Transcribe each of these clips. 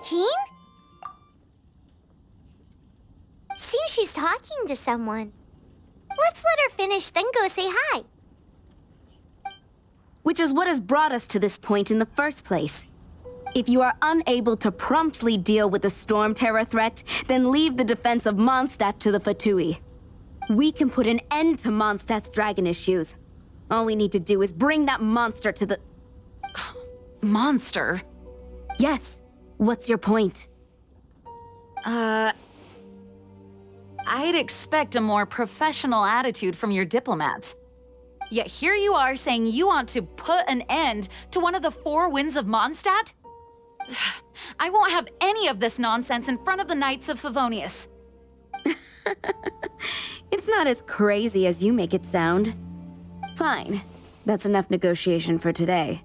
Jean? Seems she's talking to someone. Let's let her finish, then go say hi. Which is what has brought us to this point in the first place. If you are unable to promptly deal with the Storm Terror threat, then leave the defense of Mondstadt to the Fatui. We can put an end to Mondstadt's dragon issues. All we need to do is bring that monster to the... Monster? Yes. What's your point? I'd expect a more professional attitude from your diplomats. Yet here you are saying you want to put an end to one of the four winds of Mondstadt? I won't have any of this nonsense in front of the Knights of Favonius. It's not as crazy as you make it sound. Fine. That's enough negotiation for today.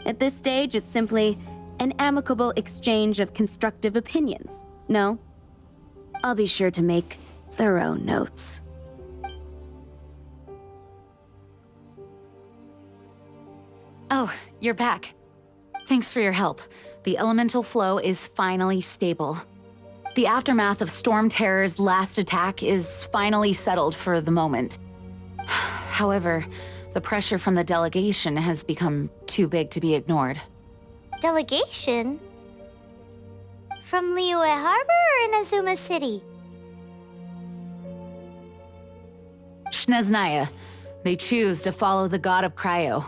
At this stage, it's simply an amicable exchange of constructive opinions. No? I'll be sure to make thorough notes. Oh, you're back. Thanks for your help. The elemental flow is finally stable. The aftermath of Storm Terror's last attack is finally settled for the moment. However, the pressure from the delegation has become too big to be ignored. Delegation? From Liyue Harbor or Inazuma City? Snezhnaya. They choose to follow the god of Cryo.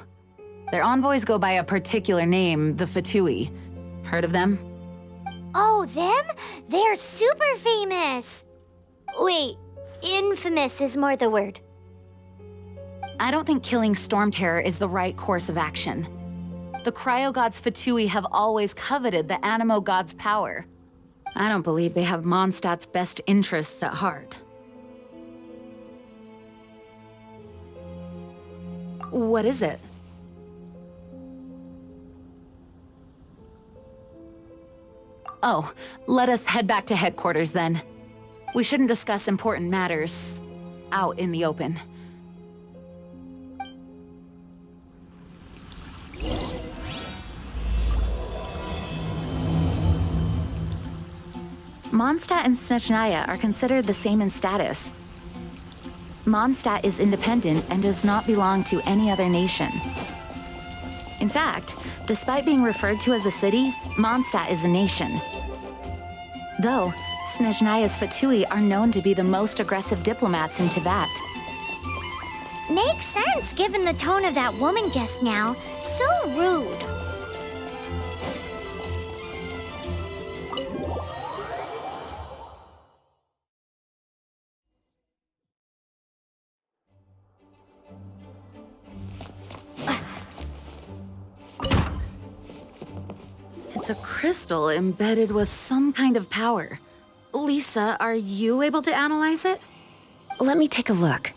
Their envoys go by a particular name, the Fatui. Heard of them? Oh, them? They're super famous! Wait, infamous is more the word. I don't think killing Storm Terror is the right course of action. The Cryo God's Fatui have always coveted the Animo God's power. I don't believe they have Mondstadt's best interests at heart. What is it? Oh, let us head back to headquarters then. We shouldn't discuss important matters out in the open. Mondstadt and Snezhnaya are considered the same in status. Mondstadt is independent and does not belong to any other nation. In fact, despite being referred to as a city, Mondstadt is a nation. Though, Snezhnaya's Fatui are known to be the most aggressive diplomats in Teyvat. Makes sense given the tone of that woman just now. So rude. It's a crystal embedded with some kind of power. Lisa, are you able to analyze it? Let me take a look.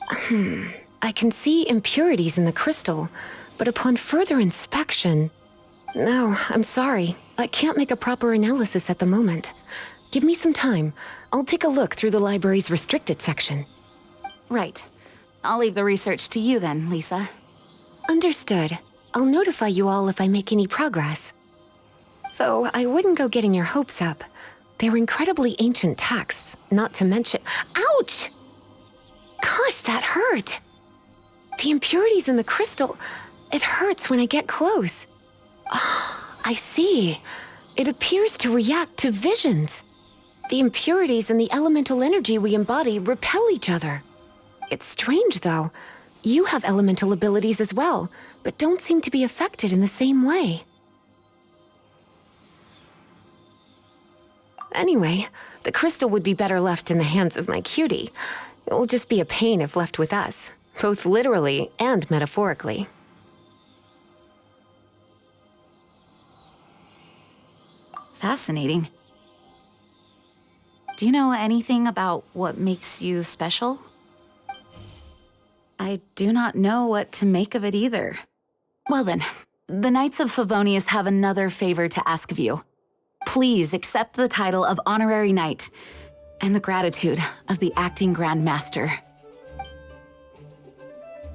I can see impurities in the crystal, but upon further inspection... No, I'm sorry. I can't make a proper analysis at the moment. Give me some time. I'll take a look through the library's restricted section. Right. I'll leave the research to you then, Lisa. Understood. I'll notify you all if I make any progress. Though I wouldn't go getting your hopes up. They're incredibly ancient texts, not to mention... Ouch! Gosh, that hurt! The impurities in the crystal... It hurts when I get close. Oh, I see. It appears to react to visions. The impurities and the elemental energy we embody repel each other. It's strange, though. You have elemental abilities as well, but don't seem to be affected in the same way. Anyway, the crystal would be better left in the hands of my cutie. It will just be a pain if left with us, both literally and metaphorically. Fascinating. Do you know anything about what makes you special? I do not know what to make of it either. Well then, the Knights of Favonius have another favor to ask of you. Please accept the title of Honorary Knight and the gratitude of the Acting Grand Master.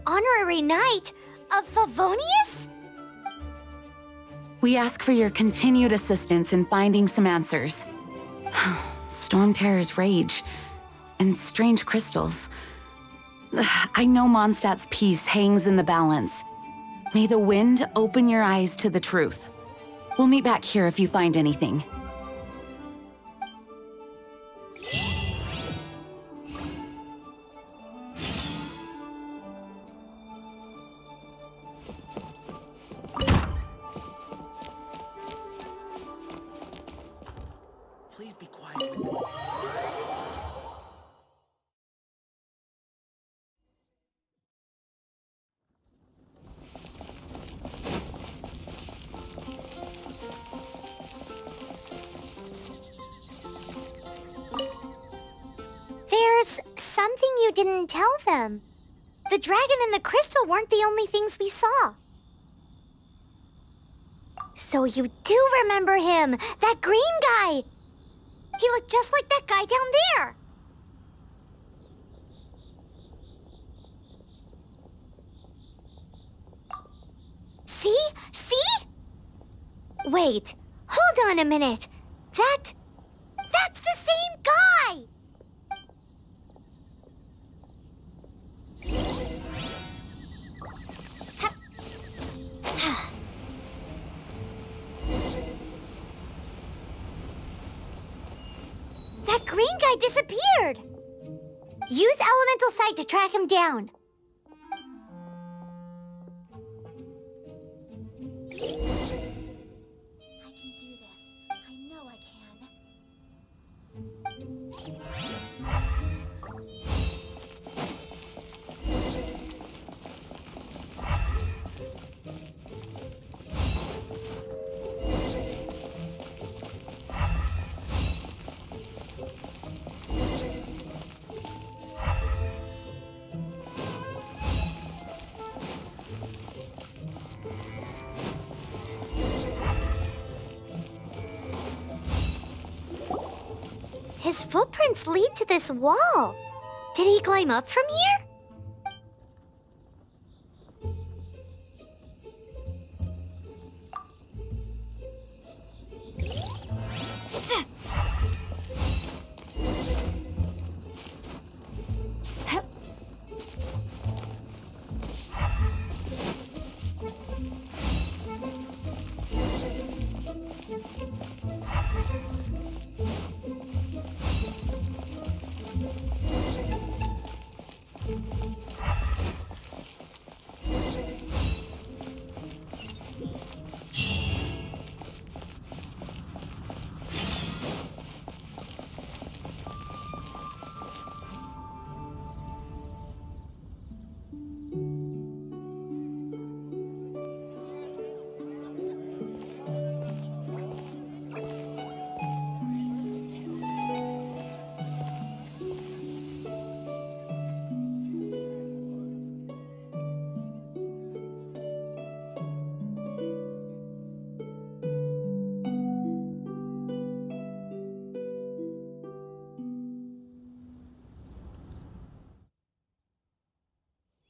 Honorary Knight of Favonius? We ask for your continued assistance in finding some answers. Storm Terror's rage and strange crystals. I know Mondstadt's peace hangs in the balance. May the wind open your eyes to the truth. We'll meet back here if you find anything. Please be quiet with them. There's something you didn't tell them. The dragon and the crystal weren't the only things we saw. So you do remember him, that green guy. He looked just like that guy down there. See? See? Wait, hold on a minute. That's the same guy! That green guy disappeared! Use elemental sight to track him down. I can do this. I know I can. His footprints lead to this wall. Did he climb up from here?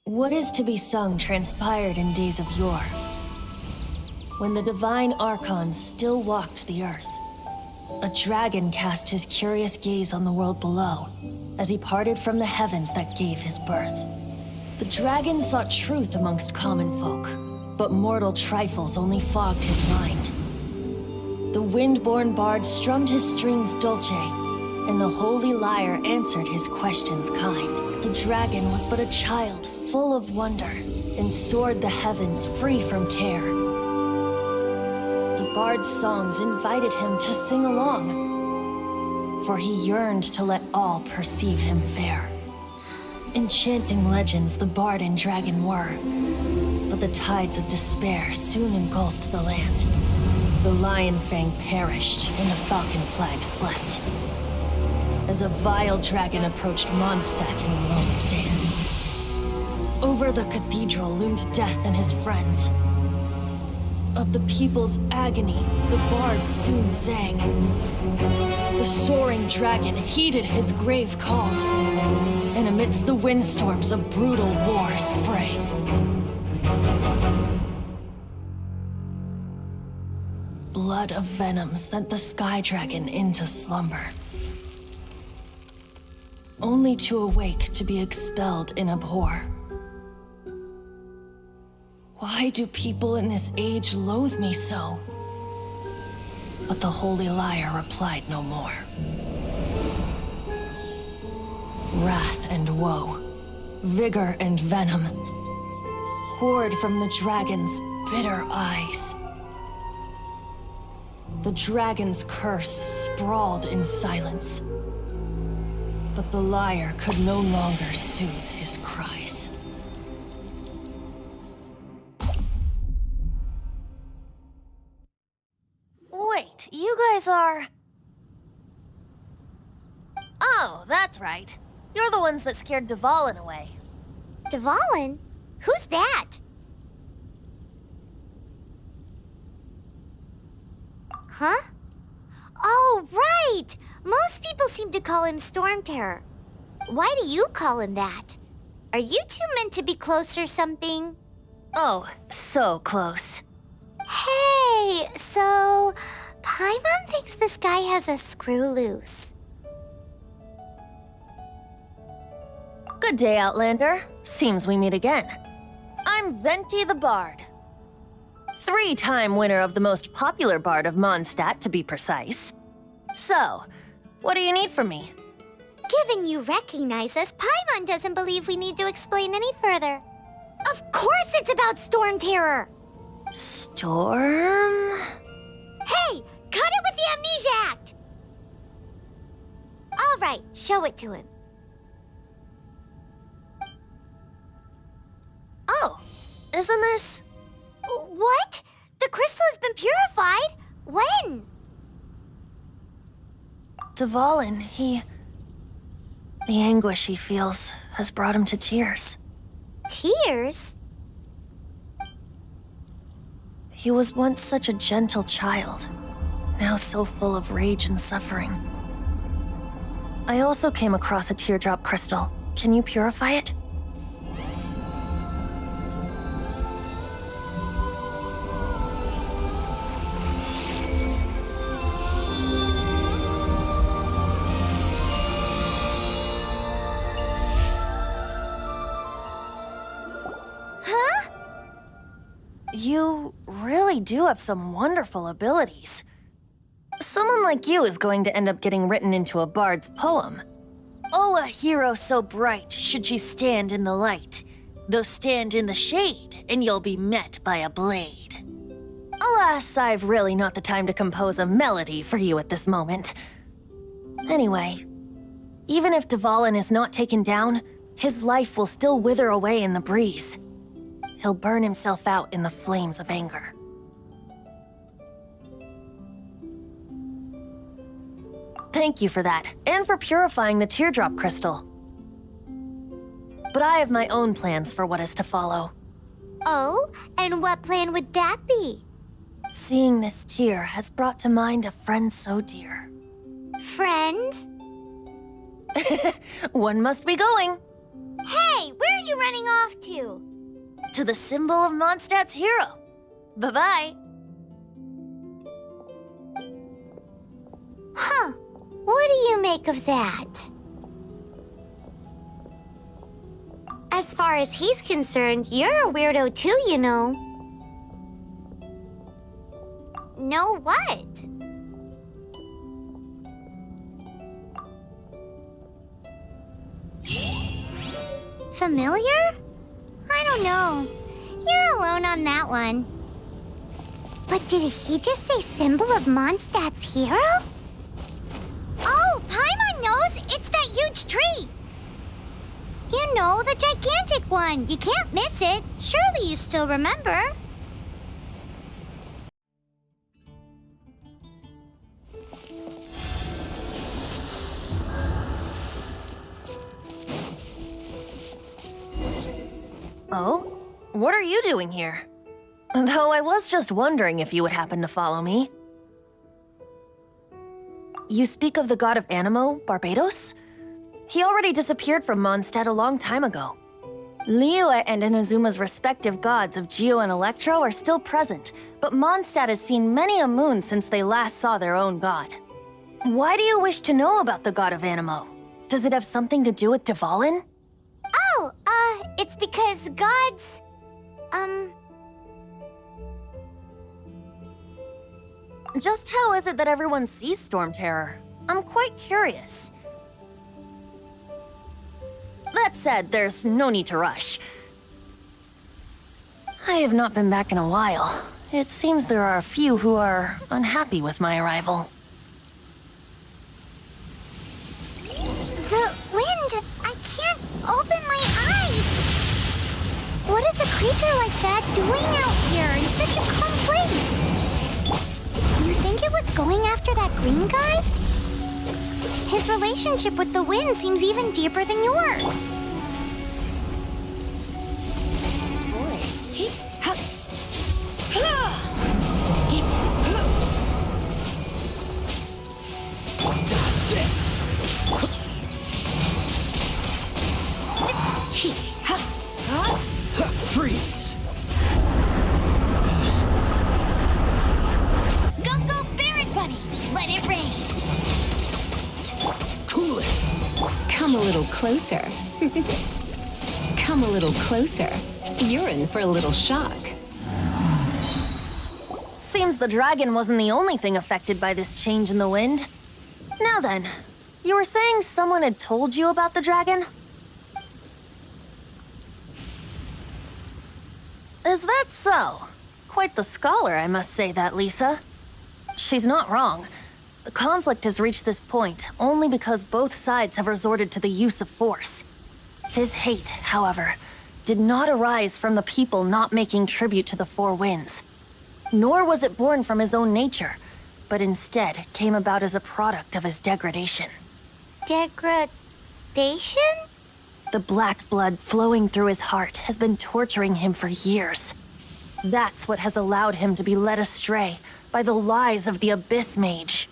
What is to be sung transpired in days of yore, when the divine Archon still walked the earth. A dragon cast his curious gaze on the world below, as he parted from the heavens that gave his birth. The dragon sought truth amongst common folk, but mortal trifles only fogged his mind. The wind-born bard strummed his strings dulce, and the holy lyre answered his questions kind. The dragon was but a child, full of wonder, and soared the heavens free from care. The bard's songs invited him to sing along, for he yearned to let all perceive him fair. Enchanting legends the bard and dragon were, but the tides of despair soon engulfed the land. The lion fang perished, and the falcon flag slept, as a vile dragon approached Mondstadt in lone stand. Over the cathedral loomed death and his friends. Of the people's agony, the bard soon sang. The soaring dragon heeded his grave calls, and amidst the windstorms a brutal war sprang. flood of venom sent the Sky Dragon into slumber, only to awake to be expelled in abhor. Why do people in this age loathe me so? But the Holy Liar replied no more. Wrath and woe, vigor and venom, poured from the dragon's bitter eyes. The dragon's curse sprawled in silence, but the liar could no longer soothe his cries. Wait, you guys are... Oh, that's right. You're the ones that scared Dvalin away. Dvalin? Who's that? Huh? Oh, right! Most people seem to call him Storm Terror. Why do you call him that? Are you two meant to be close or something? Oh, so close. Hey, so... Paimon thinks this guy has a screw loose. Good day, Outlander. Seems we meet again. I'm Venti the Bard. 3-time winner of the most popular bard of Mondstadt, to be precise. So, what do you need from me? Given you recognize us, Paimon doesn't believe we need to explain any further. Of course it's about Storm Terror! Storm? Hey, cut it with the Amnesia Act! All right, show it to him. Oh, isn't this... What? The crystal has been purified? When? Dvalin, the anguish he feels has brought him to tears. Tears? He was once such a gentle child, now so full of rage and suffering. I also came across a teardrop crystal. Can you purify it? Huh? You really do have some wonderful abilities. Someone like you is going to end up getting written into a bard's poem. Oh, a hero so bright should she stand in the light, though stand in the shade, and you'll be met by a blade. Alas, I've really not the time to compose a melody for you at this moment. Anyway, even if Dvalin is not taken down, his life will still wither away in the breeze. He'll burn himself out in the flames of anger. Thank you for that, and for purifying the teardrop crystal. But I have my own plans for what is to follow. Oh, and what plan would that be? Seeing this tear has brought to mind a friend so dear. Friend? One must be going. Hey, where are you running off to? To the symbol of Mondstadt's hero. Bye-bye. Huh. What do you make of that? As far as he's concerned, you're a weirdo too, you know. Know what? Familiar? I don't know. You're alone on that one. But did he just say symbol of Mondstadt's hero? Oh, Paimon knows! It's that huge tree! You know, the gigantic one. You can't miss it. Surely you still remember. Oh? What are you doing here? Though I was just wondering if you would happen to follow me. You speak of the god of Animo, Barbados? He already disappeared from Mondstadt a long time ago. Liyue and Inazuma's respective gods of Geo and Electro are still present, but Mondstadt has seen many a moon since they last saw their own god. Why do you wish to know about the god of Animo? Does it have something to do with Dvalin? Oh, it's because gods... Just how is it that everyone sees Storm Terror? I'm quite curious. That said, there's no need to rush. I have not been back in a while. It seems there are a few who are unhappy with my arrival. The wind! I can't open my eyes! What is a creature like that doing out here in such a calm place? You think it was going after that green guy? His relationship with the wind seems even deeper than yours. Dodge this. Freeze. Go, Barret Bunny! Let it rain! Cool it. Come a little closer. Come a little closer. You're in for a little shock. Seems the dragon wasn't the only thing affected by this change in the wind. Now then, you were saying someone had told you about the dragon? Is that so? Quite the scholar, I must say that, Lisa. She's not wrong. The conflict has reached this point only because both sides have resorted to the use of force. His hate, however, did not arise from the people not making tribute to the Four Winds. Nor was it born from his own nature, but instead came about as a product of his degradation. Degradation? The black blood flowing through his heart has been torturing him for years. That's what has allowed him to be led astray by the lies of the Abyss Mage.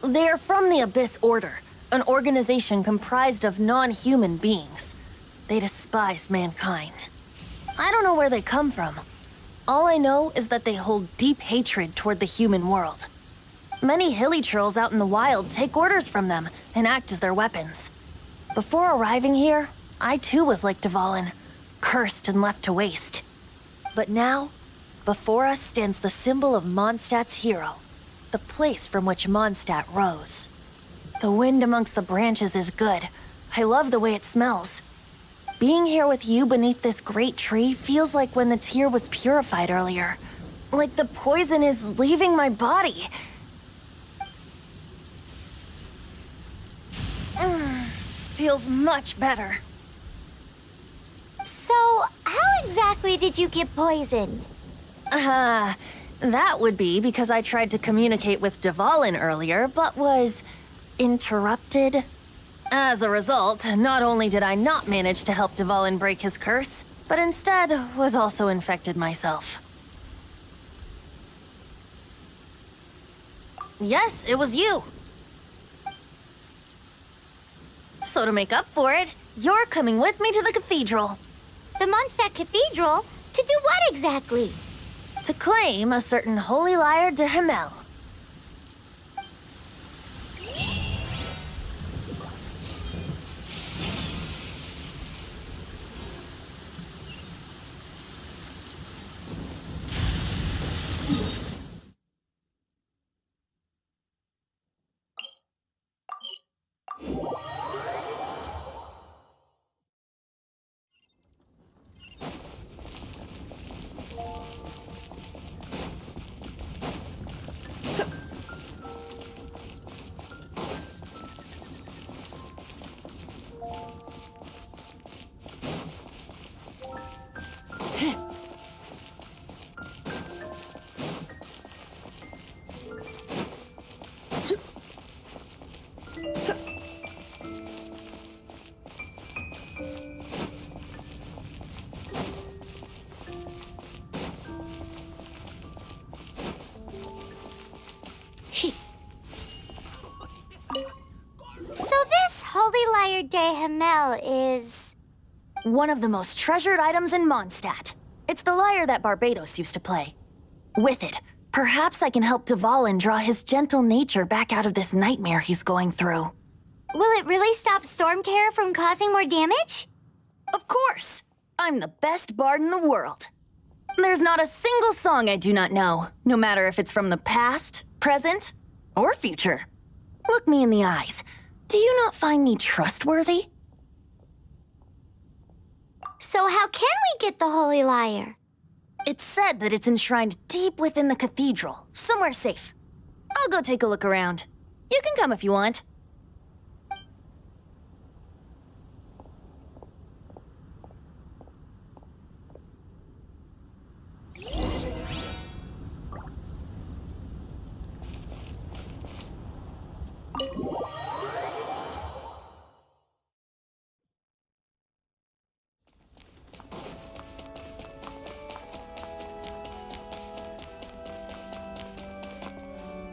They are from the Abyss Order, an organization comprised of non-human beings. They despise mankind. I don't know where they come from. All I know is that they hold deep hatred toward the human world. Many hilly trolls out in the wild take orders from them and act as their weapons. Before arriving here, I too was like Dvalin, cursed and left to waste. But now, before us stands the symbol of Mondstadt's hero, the place from which Mondstadt rose. The wind amongst the branches is good. I love the way it smells. Being here with you beneath this great tree feels like when the tear was purified earlier. Like the poison is leaving my body. Feels much better. So, how exactly did you get poisoned? That would be because I tried to communicate with Dvalin earlier, but was interrupted. As a result, not only did I not manage to help Dvalin break his curse, but instead was also infected myself. Yes, it was you. So to make up for it, you're coming with me to the cathedral. The Mondstadt Cathedral? To do what exactly? To claim a certain holy lyre de Himmel. Himmel is... One of the most treasured items in Mondstadt. It's the lyre that Barbados used to play. With it, perhaps I can help Dvalin draw his gentle nature back out of this nightmare he's going through. Will it really stop Storm Terror from causing more damage? Of course! I'm the best bard in the world. There's not a single song I do not know, no matter if it's from the past, present, or future. Look me in the eyes. Do you not find me trustworthy? So how can we get the Holy Lyre? It's said that it's enshrined deep within the cathedral, somewhere safe. I'll go take a look around. You can come if you want.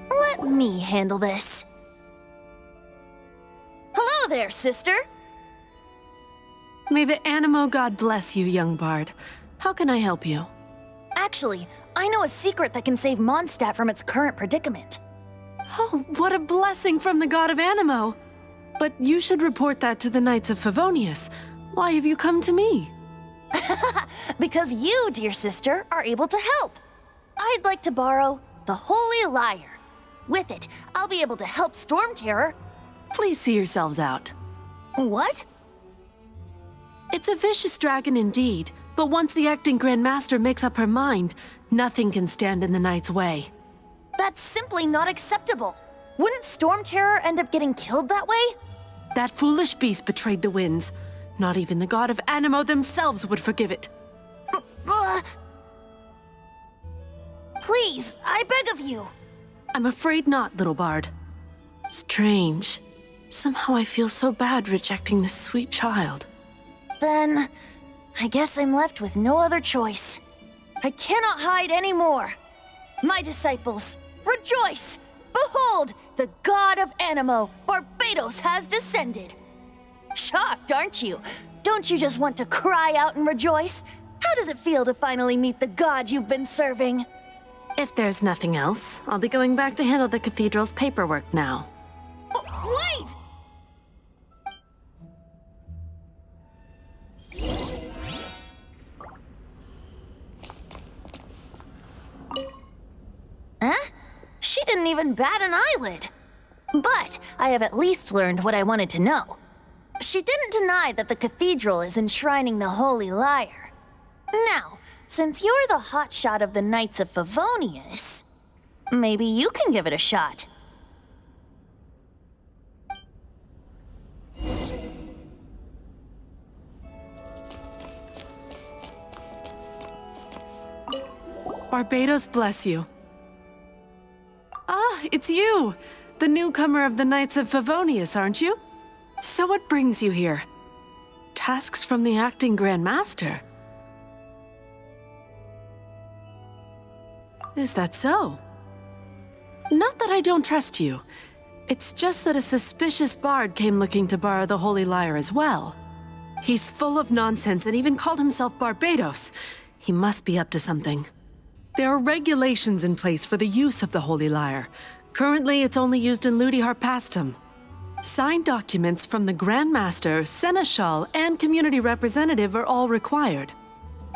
Let me handle this. Hello there, sister! May the Animo God bless you, young bard. How can I help you? Actually, I know a secret that can save Mondstadt from its current predicament. Oh, what a blessing from the god of Animo! But you should report that to the Knights of Favonius. Why have you come to me? Because you, dear sister, are able to help. I'd like to borrow the Holy Lyre. With it, I'll be able to help Storm Terror. Please see yourselves out. What? It's a vicious dragon indeed, but once the acting Grand Master makes up her mind, nothing can stand in the Knight's way. That's simply not acceptable. Wouldn't Storm Terror end up getting killed that way? That foolish beast betrayed the winds. Not even the god of Animo themselves would forgive it. Please, I beg of you. I'm afraid not, little bard. Strange. Somehow I feel so bad rejecting this sweet child. Then, I guess I'm left with no other choice. I cannot hide anymore. My disciples, rejoice! Behold, the god of Animo, Barbados, has descended. Shocked, aren't you? Don't you just want to cry out and rejoice? How does it feel to finally meet the god you've been serving? If there's nothing else, I'll be going back to handle the cathedral's paperwork now. Wait! Huh? She didn't even bat an eyelid. But I have at least learned what I wanted to know. She didn't deny that the cathedral is enshrining the Holy Lyre. Now, since you're the hotshot of the Knights of Favonius, maybe you can give it a shot. Barbados bless you. Ah, it's you! The newcomer of the Knights of Favonius, aren't you? So what brings you here? Tasks from the acting Grand Master? Is that so? Not that I don't trust you. It's just that a suspicious bard came looking to borrow the Holy Lyre as well. He's full of nonsense and even called himself Barbados. He must be up to something. There are regulations in place for the use of the Holy Lyre. Currently, it's only used in Ludi Harpastum. Signed documents from the Grand Master, Seneschal, and Community Representative are all required.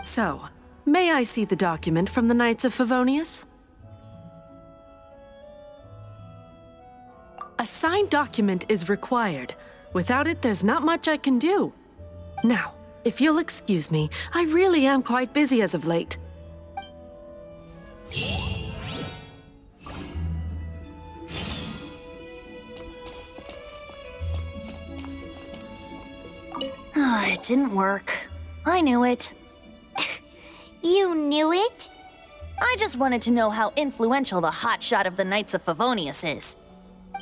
So, may I see the document from the Knights of Favonius? A signed document is required. Without it, there's not much I can do. Now, if you'll excuse me, I really am quite busy as of late. It didn't work. I knew it. You knew it? I just wanted to know how influential the hotshot of the Knights of Favonius is.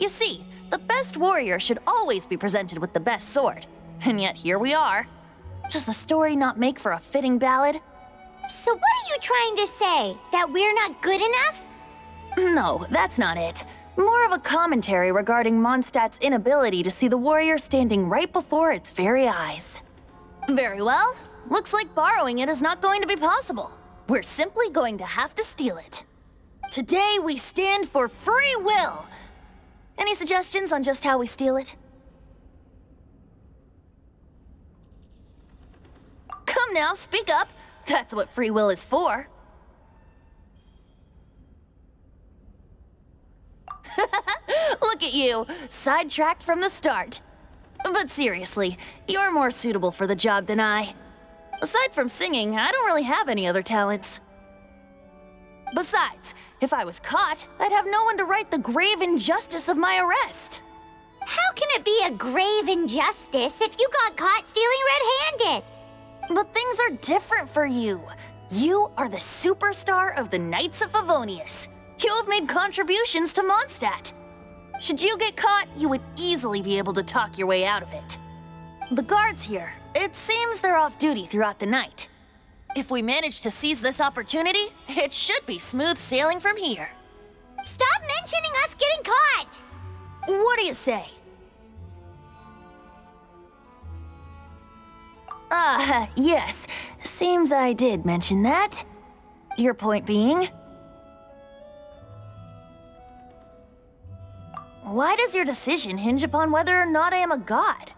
You see, the best warrior should always be presented with the best sword. And yet here we are. Does the story not make for a fitting ballad? So what are you trying to say? That we're not good enough? No, that's not it. More of a commentary regarding Mondstadt's inability to see the warrior standing right before its very eyes. Very well. Looks like borrowing it is not going to be possible. We're simply going to have to steal it. Today we stand for free will. Any suggestions on just how we steal it? Come now, speak up. That's what free will is for. Look at you, sidetracked from the start. But seriously, you're more suitable for the job than I. Aside from singing, I don't really have any other talents. Besides, if I was caught, I'd have no one to right the grave injustice of my arrest. How can it be a grave injustice if you got caught stealing red-handed? But things are different for you. You are the superstar of the Knights of Favonius. You have made contributions to Mondstadt. Should you get caught, you would easily be able to talk your way out of it. The guards here, it seems they're off duty throughout the night. If we manage to seize this opportunity, it should be smooth sailing from here. Stop mentioning us getting caught! What do you say? Yes. Seems I did mention that. Your point being? Why does your decision hinge upon whether or not I am a god?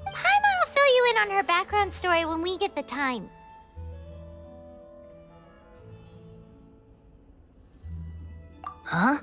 Paimon will fill you in on her background story when we get the time. Huh?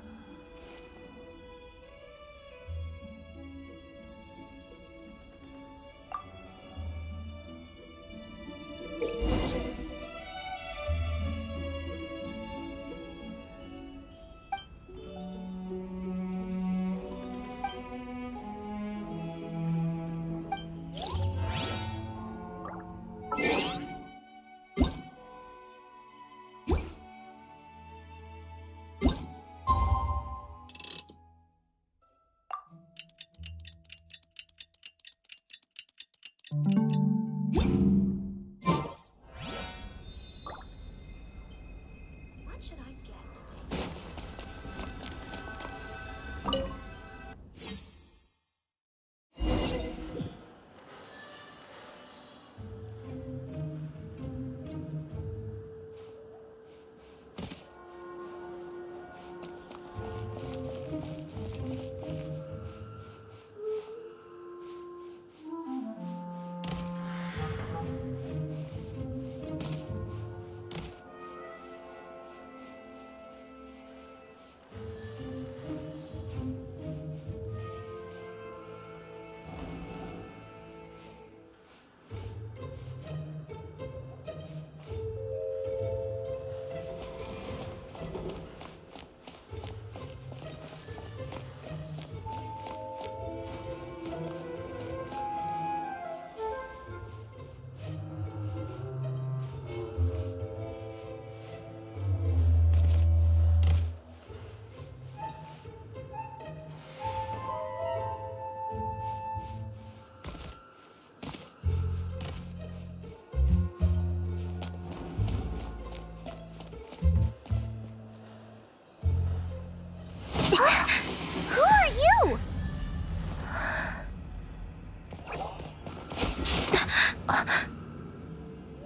Who are you?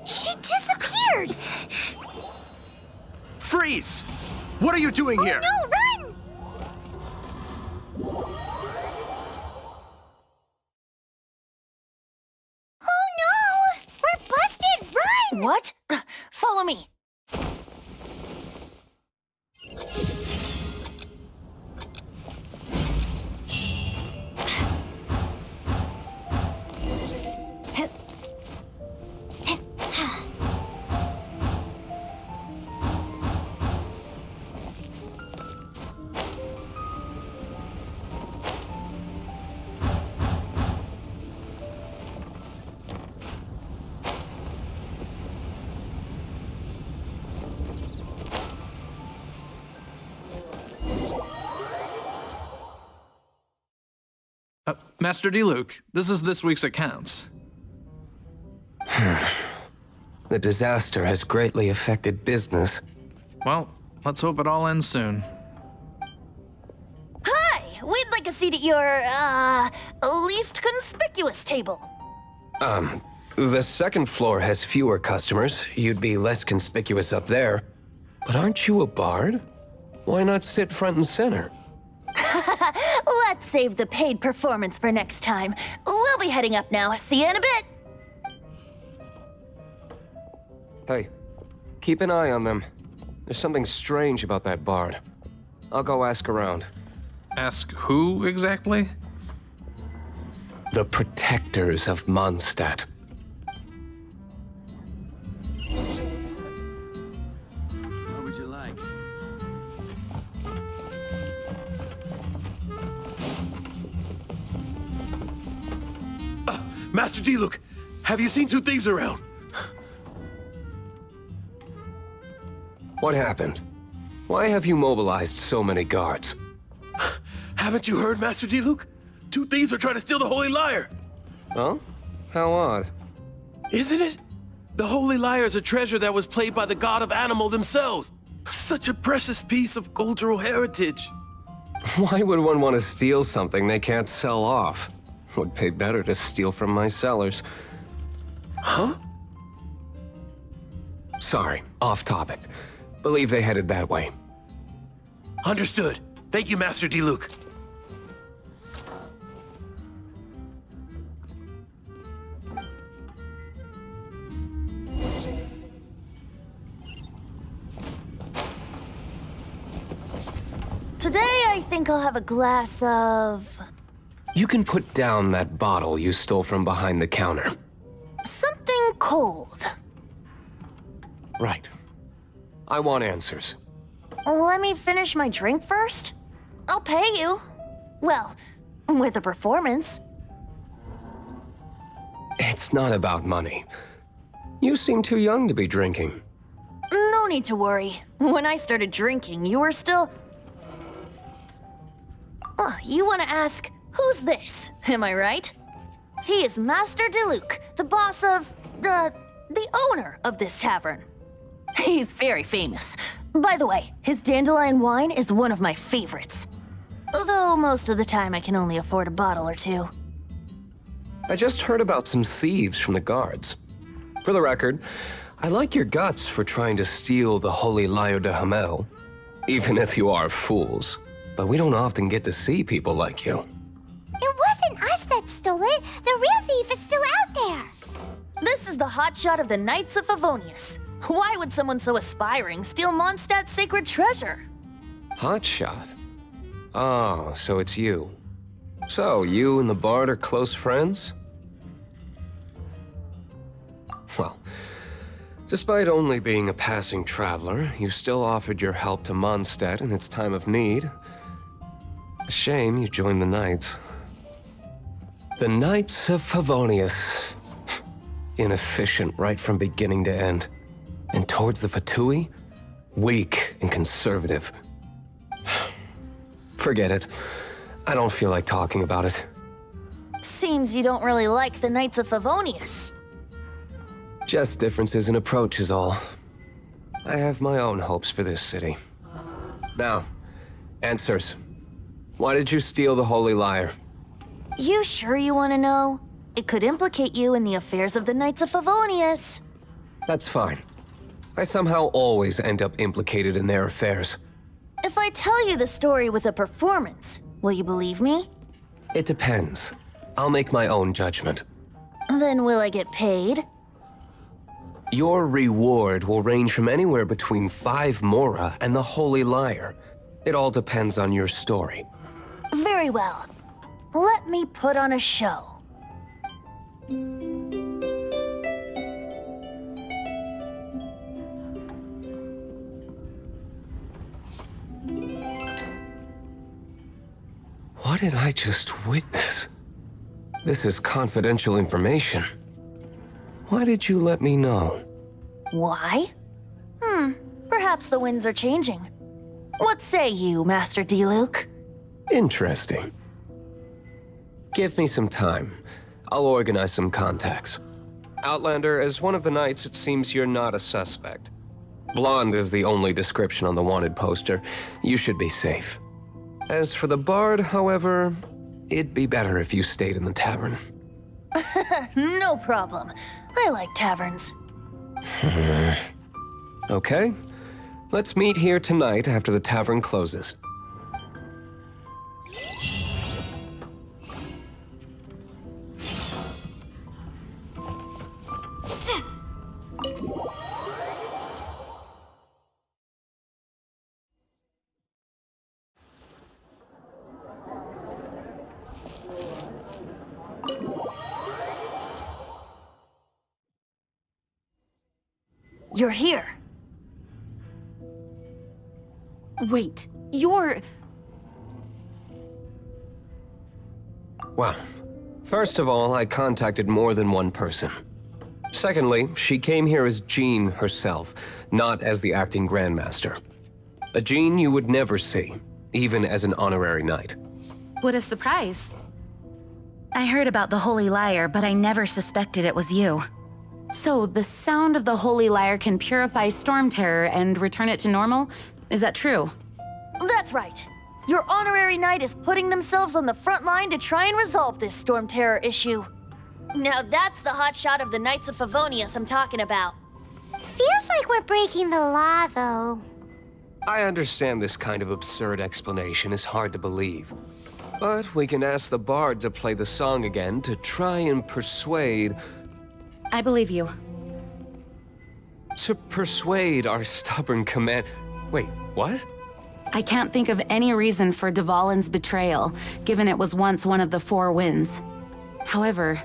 She disappeared! Freeze! What are you doing here? No, run! Oh no! We're busted! Run! What? Follow me. Master D. Luke, this is this week's accounts. The disaster has greatly affected business. Well, let's hope it all ends soon. Ha! seat at your, least conspicuous table. The second floor has fewer customers. You'd be less conspicuous up there. But aren't you a bard? Why not sit front and center? Let's save the paid performance for next time. We'll be heading up now. See you in a bit. Hey, keep an eye on them. There's something strange about that bard. I'll go ask around. Ask who exactly? The protectors of Mondstadt. What would you like? Master D-Luke, have you seen two thieves around? What happened? Why have you mobilized so many guards? Haven't you heard, Master D-Luke? Two thieves are trying to steal the Holy Lyre. Oh? How odd. Isn't it? The Holy Lyre is a treasure that was played by the god of animal themselves. Such a precious piece of cultural heritage. Why would one want to steal something they can't sell off? Would pay better to steal from my sellers. Huh? Sorry, off topic. Believe they headed that way. Understood. Thank you, Master D-Luke. Today, I think I'll have a glass of... You can put down that bottle you stole from behind the counter. something cold. Right. I want answers. Let me finish my drink first. I'll pay you. Well, with a performance. It's not about money. You seem too young to be drinking. No need to worry. When I started drinking, you were still... you want to ask, who's this? Am I right? He is Master DeLuke, the boss of... the owner of this tavern. He's very famous. By the way, his dandelion wine is one of my favorites. Although most of the time I can only afford a bottle or two. I just heard about some thieves from the guards. For the record, I like your guts for trying to steal the Holy Lyre de Hamel, even if you are fools. But we don't often get to see people like you. It wasn't us that stole it. The real thief is still out there. This is the hotshot of the Knights of Favonius. Why would someone so aspiring steal Mondstadt's sacred treasure? Hotshot? Oh, so it's you. So, you and the Bard are close friends? Well, despite only being a passing traveler, you still offered your help to Mondstadt in its time of need. A shame you joined the Knights. The Knights of Favonius. Inefficient right from beginning to end. And towards the Fatui, weak and conservative. Forget it. I don't feel like talking about it. Seems you don't really like the Knights of Favonius. Just differences in approach is all. I have my own hopes for this city. Now, answers. Why did you steal the Holy Lyre? You sure you want to know? It could implicate you in the affairs of the Knights of Favonius. That's fine. I somehow always end up implicated in their affairs. If I tell you the story with a performance, will you believe me? It depends. I'll make my own judgment. Then will I get paid? Your reward will range from anywhere between 5 Mora and the Holy Lyre. It all depends on your story. Very well. Let me put on a show. What did I just witness? This is confidential information. Why did you let me know? Why? Perhaps the winds are changing. What say you, Master D-Luke? Interesting. Give me some time. I'll organize some contacts. Outlander, as one of the Knights, it seems you're not a suspect. Blonde is the only description on the wanted poster. You should be safe. As for the Bard, however, it'd be better if you stayed in the tavern. No problem. I like taverns. Okay. Let's meet here tonight after the tavern closes. You're here. Wait, you're... Well, first of all, I contacted more than one person. Secondly, she came here as Jean herself, not as the acting Grandmaster. A Jean you would never see, even as an honorary knight. What a surprise. I heard about the Holy Lyre, but I never suspected it was you. So, the sound of the Holy Lyre can purify Storm Terror and return it to normal? Is that true? That's right. Your honorary knight is putting themselves on the front line to try and resolve this Storm Terror issue. Now that's the hotshot of the Knights of Favonius I'm talking about. Feels like we're breaking the law, though. I understand this kind of absurd explanation is hard to believe. But we can ask the bard to play the song again to try and persuade... I believe you. To persuade our stubborn command... Wait, what? I can't think of any reason for Dvalin's betrayal, given it was once one of the Four Winds. However,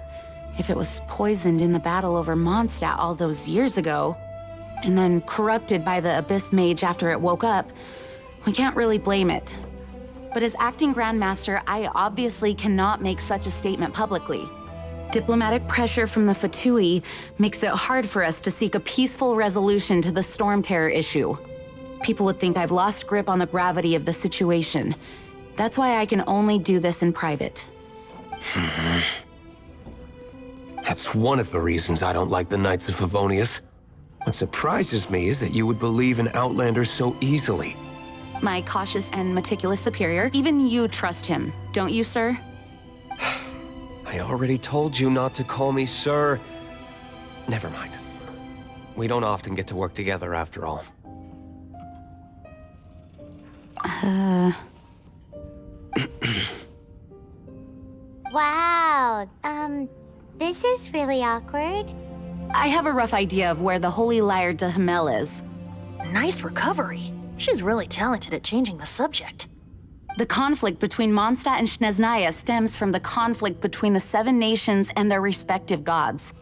if it was poisoned in the battle over Mondstadt all those years ago, and then corrupted by the Abyss Mage after it woke up, we can't really blame it. But as acting Grandmaster, I obviously cannot make such a statement publicly. Diplomatic pressure from the Fatui makes it hard for us to seek a peaceful resolution to the Storm Terror issue. People would think I've lost grip on the gravity of the situation. That's why I can only do this in private. That's one of the reasons I don't like the Knights of Favonius. What surprises me is that you would believe in Outlanders so easily. My cautious and meticulous superior, even you trust him, don't you, sir? I already told you not to call me sir. Never mind. We don't often get to work together after all. Wow, this is really awkward. I have a rough idea of where the Holy Lyre de Himmel is. Nice recovery. She's really talented at changing the subject. The conflict between Mondstadt and Snezhnaya stems from the conflict between the Seven Nations and their respective gods.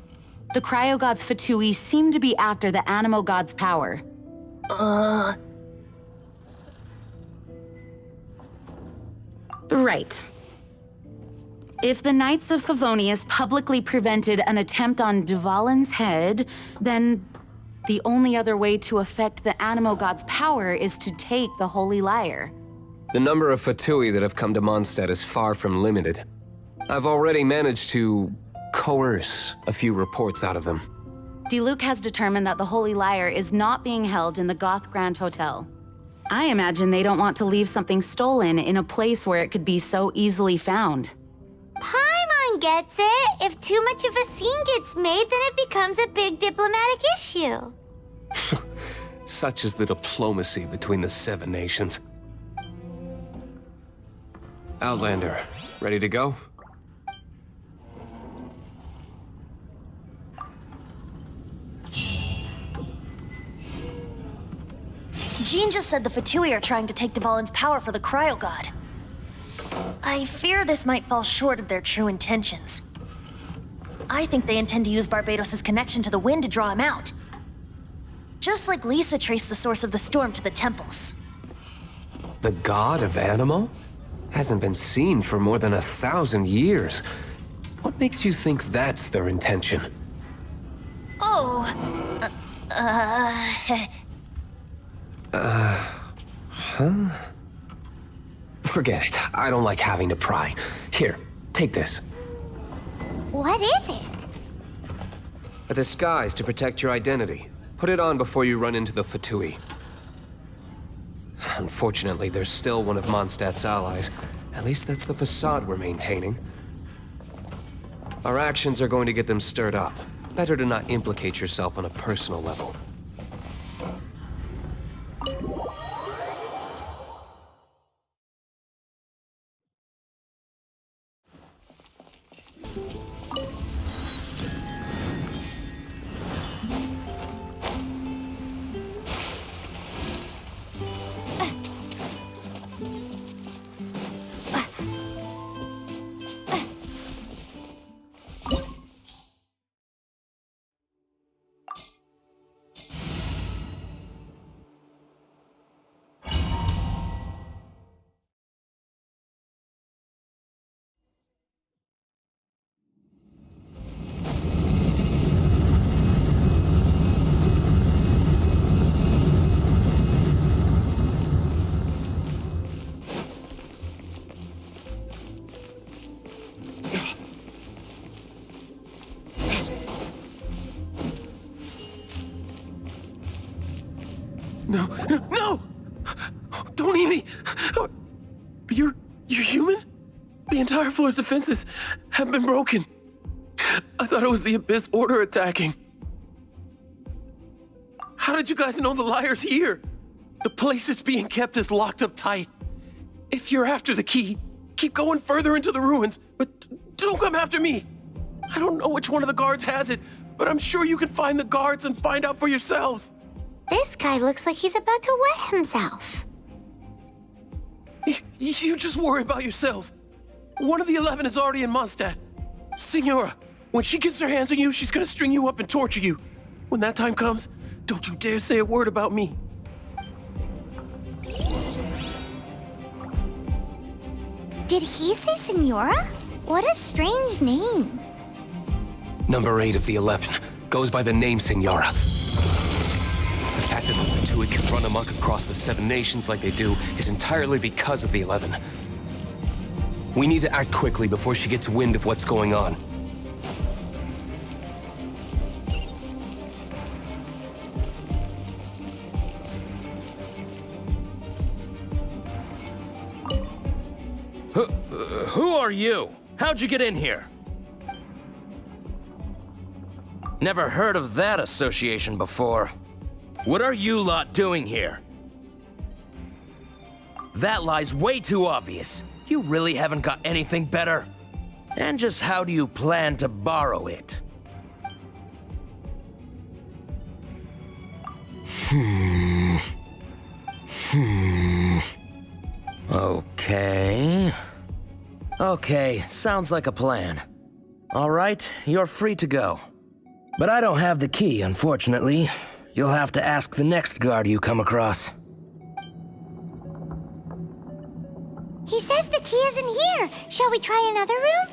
The cryo-gods Fatui seem to be after the Animo god's power. Right. If the Knights of Favonius publicly prevented an attempt on Dvalin's head, then the only other way to affect the Animo god's power is to take the Holy Lyre. The number of Fatui that have come to Mondstadt is far from limited. I've already managed to coerce a few reports out of them. Diluc has determined that the Holy Lyre is not being held in the Goth Grand Hotel. I imagine they don't want to leave something stolen in a place where it could be so easily found. Paimon gets it. If too much of a scene gets made, then it becomes a big diplomatic issue. Such is the diplomacy between the Seven Nations. Outlander, ready to go? Jean just said the Fatui are trying to take Dvalin's power for the Cryo God. I fear this might fall short of their true intentions. I think they intend to use Barbados' connection to the wind to draw him out. Just like Lisa traced the source of the storm to the temples. The god of Animo? Hasn't been seen for more than 1,000 years. What makes you think that's their intention? Forget it. I don't like having to pry. Here, take this. What is it? A disguise to protect your identity. Put it on before you run into the Fatui. Unfortunately, there's still one of Mondstadt's allies, At least that's the facade we're maintaining. Our actions are going to get them stirred up. Better to not implicate yourself on a personal level. No, no, no! Don't eat me! You're human? The entire floor's defenses have been broken. I thought it was the Abyss Order attacking. How did you guys know the liar's here? The place it's being kept is locked up tight. If you're after the key, keep going further into the ruins, but don't come after me. I don't know which one of the guards has it, but I'm sure you can find the guards and find out for yourselves. This guy looks like he's about to wet himself. You just worry about yourselves. One of the 11 is already in Mondstadt. Signora, when she gets her hands on you, she's gonna string you up and torture you. When that time comes, don't you dare say a word about me. Did he say Senora? What a strange name. Number 8 of the 11 goes by the name Senora. The fact that the Fatui can run amok across the 7 nations like they do is entirely because of the 11. We need to act quickly before she gets wind of what's going on. Who are you? How'd you get in here? Never heard of that association before. What are you lot doing here? That lie's way too obvious. You really haven't got anything better? And just how do you plan to borrow it? Okay, sounds like a plan. All right, you're free to go. But I don't have the key, unfortunately. You'll have to ask the next guard you come across. He says the key isn't here. Shall we try another room?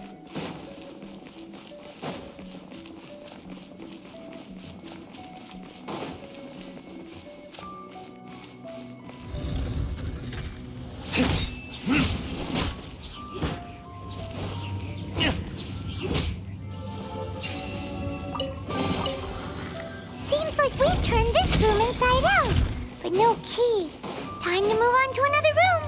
Seems like we've turned this room inside out, but no key. Time to move on to another room.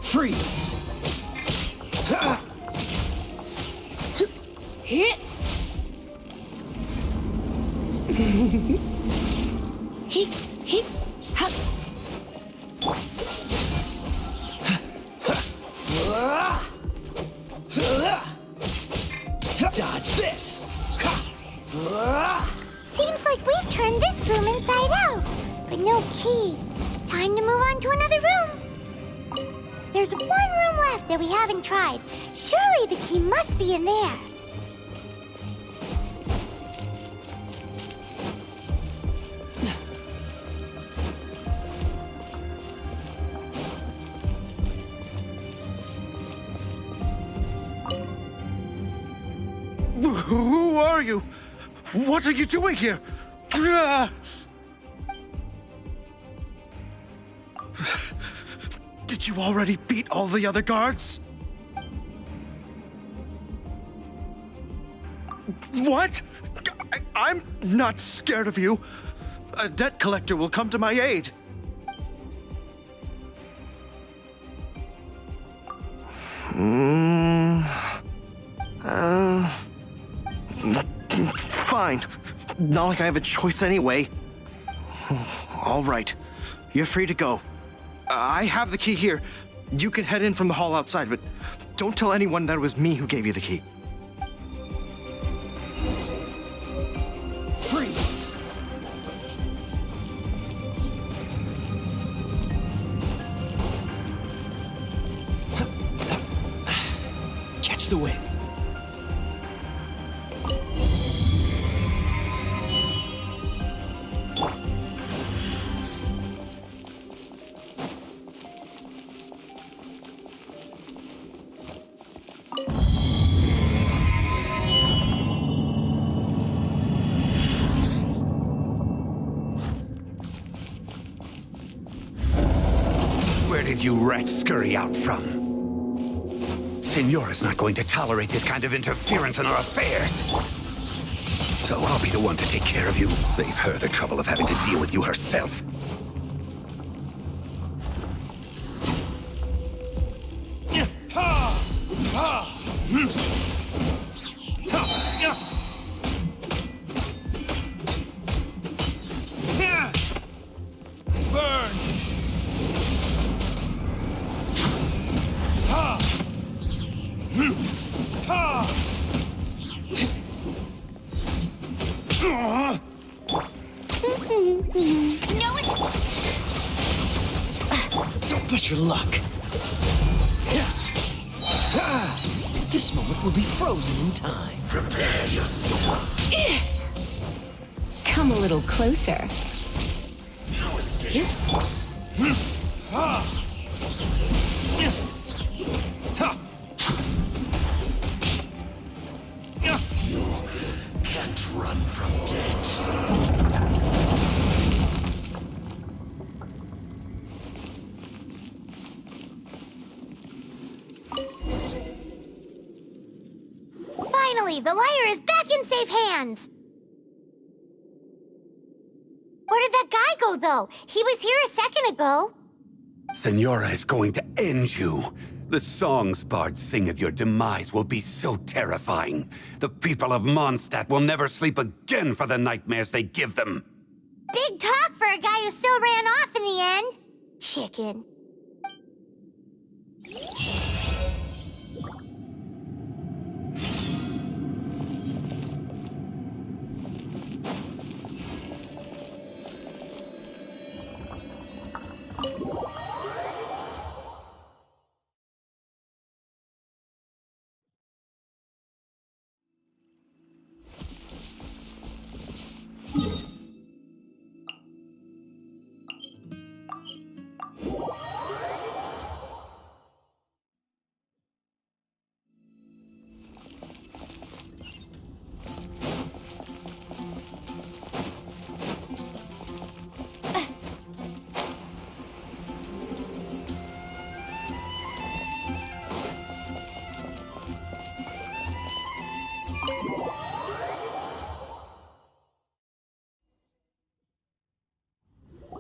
Freeze! Hit! Hit! Ha! Dodge this! Seems like we've turned this room inside out, but no key. Time to move on to another room. There's one room left that we haven't tried. Surely the key must be in there. Who are you? What are you doing here? Haven't you already beat all the other guards? What? I'm not scared of you. A debt collector will come to my aid. Fine. Not like I have a choice anyway. All right. You're free to go. I have the key here. You can head in from the hall outside, but don't tell anyone that it was me who gave you the key. Freeze! Catch the wind. Where did you rats scurry out from? Senora's not going to tolerate this kind of interference in our affairs. So I'll be the one to take care of you. Save her the trouble of having to deal with you herself. Burn! Don't push your luck. This moment will be frozen in time. Prepare yourself. Come a little closer. Can't run from death. Finally, the liar is back in safe hands. Where did that guy go, though? He was here a second ago. Senora is going to end you. The songs bards sing of your demise will be so terrifying. The people of Mondstadt will never sleep again for the nightmares they give them. Big talk for a guy who still ran off in the end. Chicken.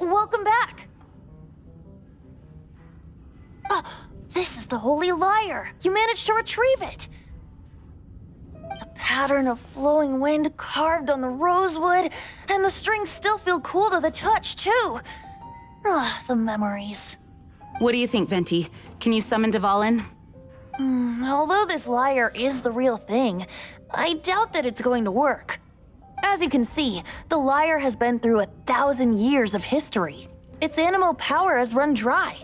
Welcome back! This is the Holy Lyre! You managed to retrieve it! The pattern of flowing wind carved on the rosewood, and the strings still feel cool to the touch, too! The memories. What do you think, Venti? Can you summon Dvalin? Although this lyre is the real thing, I doubt that it's going to work. As you can see, the lyre has been through 1,000 years of history. Its animal power has run dry.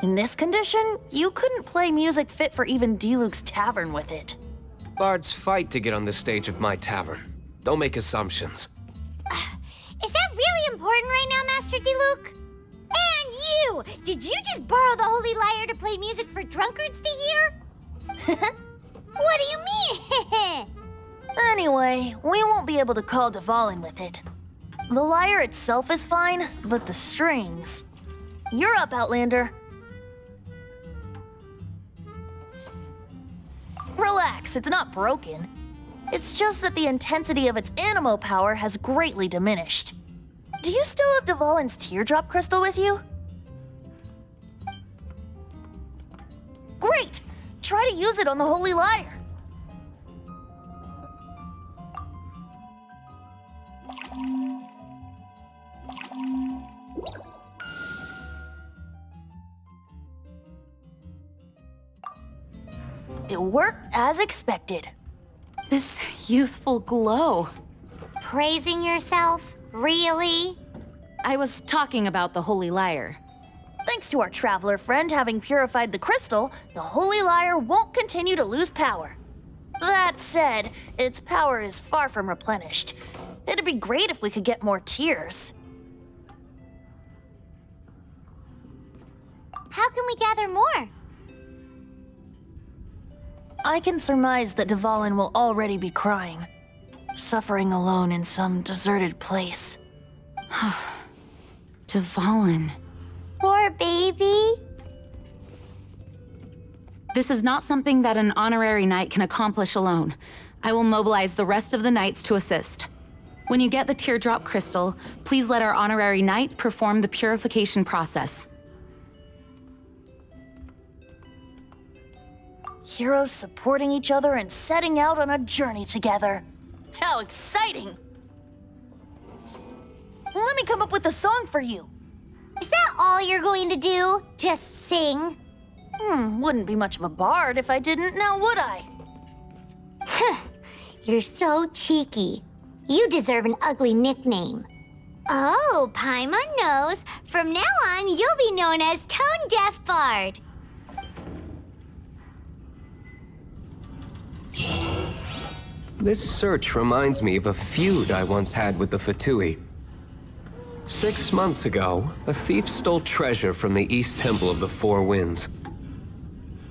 In this condition, you couldn't play music fit for even D-Luke's tavern with it. Bards fight to get on the stage of my tavern. Don't make assumptions. Is that really important right now, Master D-Luke? And you! Did you just borrow the Holy Lyre to play music for drunkards to hear? What do you mean? Anyway, we won't be able to call Dvalin with it. The lyre itself is fine, but the strings... You're up, Outlander. Relax, it's not broken. It's just that the intensity of its animo power has greatly diminished. Do you still have Dvalin's teardrop crystal with you? Great! Try to use it on the Holy Lyre. It worked as expected. This youthful glow. Praising yourself? Really? I was talking about the Holy Lyre. Thanks to our traveler friend having purified the crystal, the Holy Lyre won't continue to lose power. That said, its power is far from replenished. It'd be great if we could get more tears. How can we gather more? I can surmise that Dvalin will already be crying, suffering alone in some deserted place. Dvalin. Poor baby. This is not something that an honorary knight can accomplish alone. I will mobilize the rest of the knights to assist. When you get the teardrop crystal, please let our honorary knight perform the purification process. Heroes supporting each other and setting out on a journey together. How exciting! Let me come up with a song for you. Is that all you're going to do? Just sing? Wouldn't be much of a bard if I didn't, now would I? You're so cheeky. You deserve an ugly nickname. Oh, Paimon knows. From now on, you'll be known as Tone Deaf Bard. This search reminds me of a feud I once had with the Fatui. 6 months ago, a thief stole treasure from the East Temple of the Four Winds.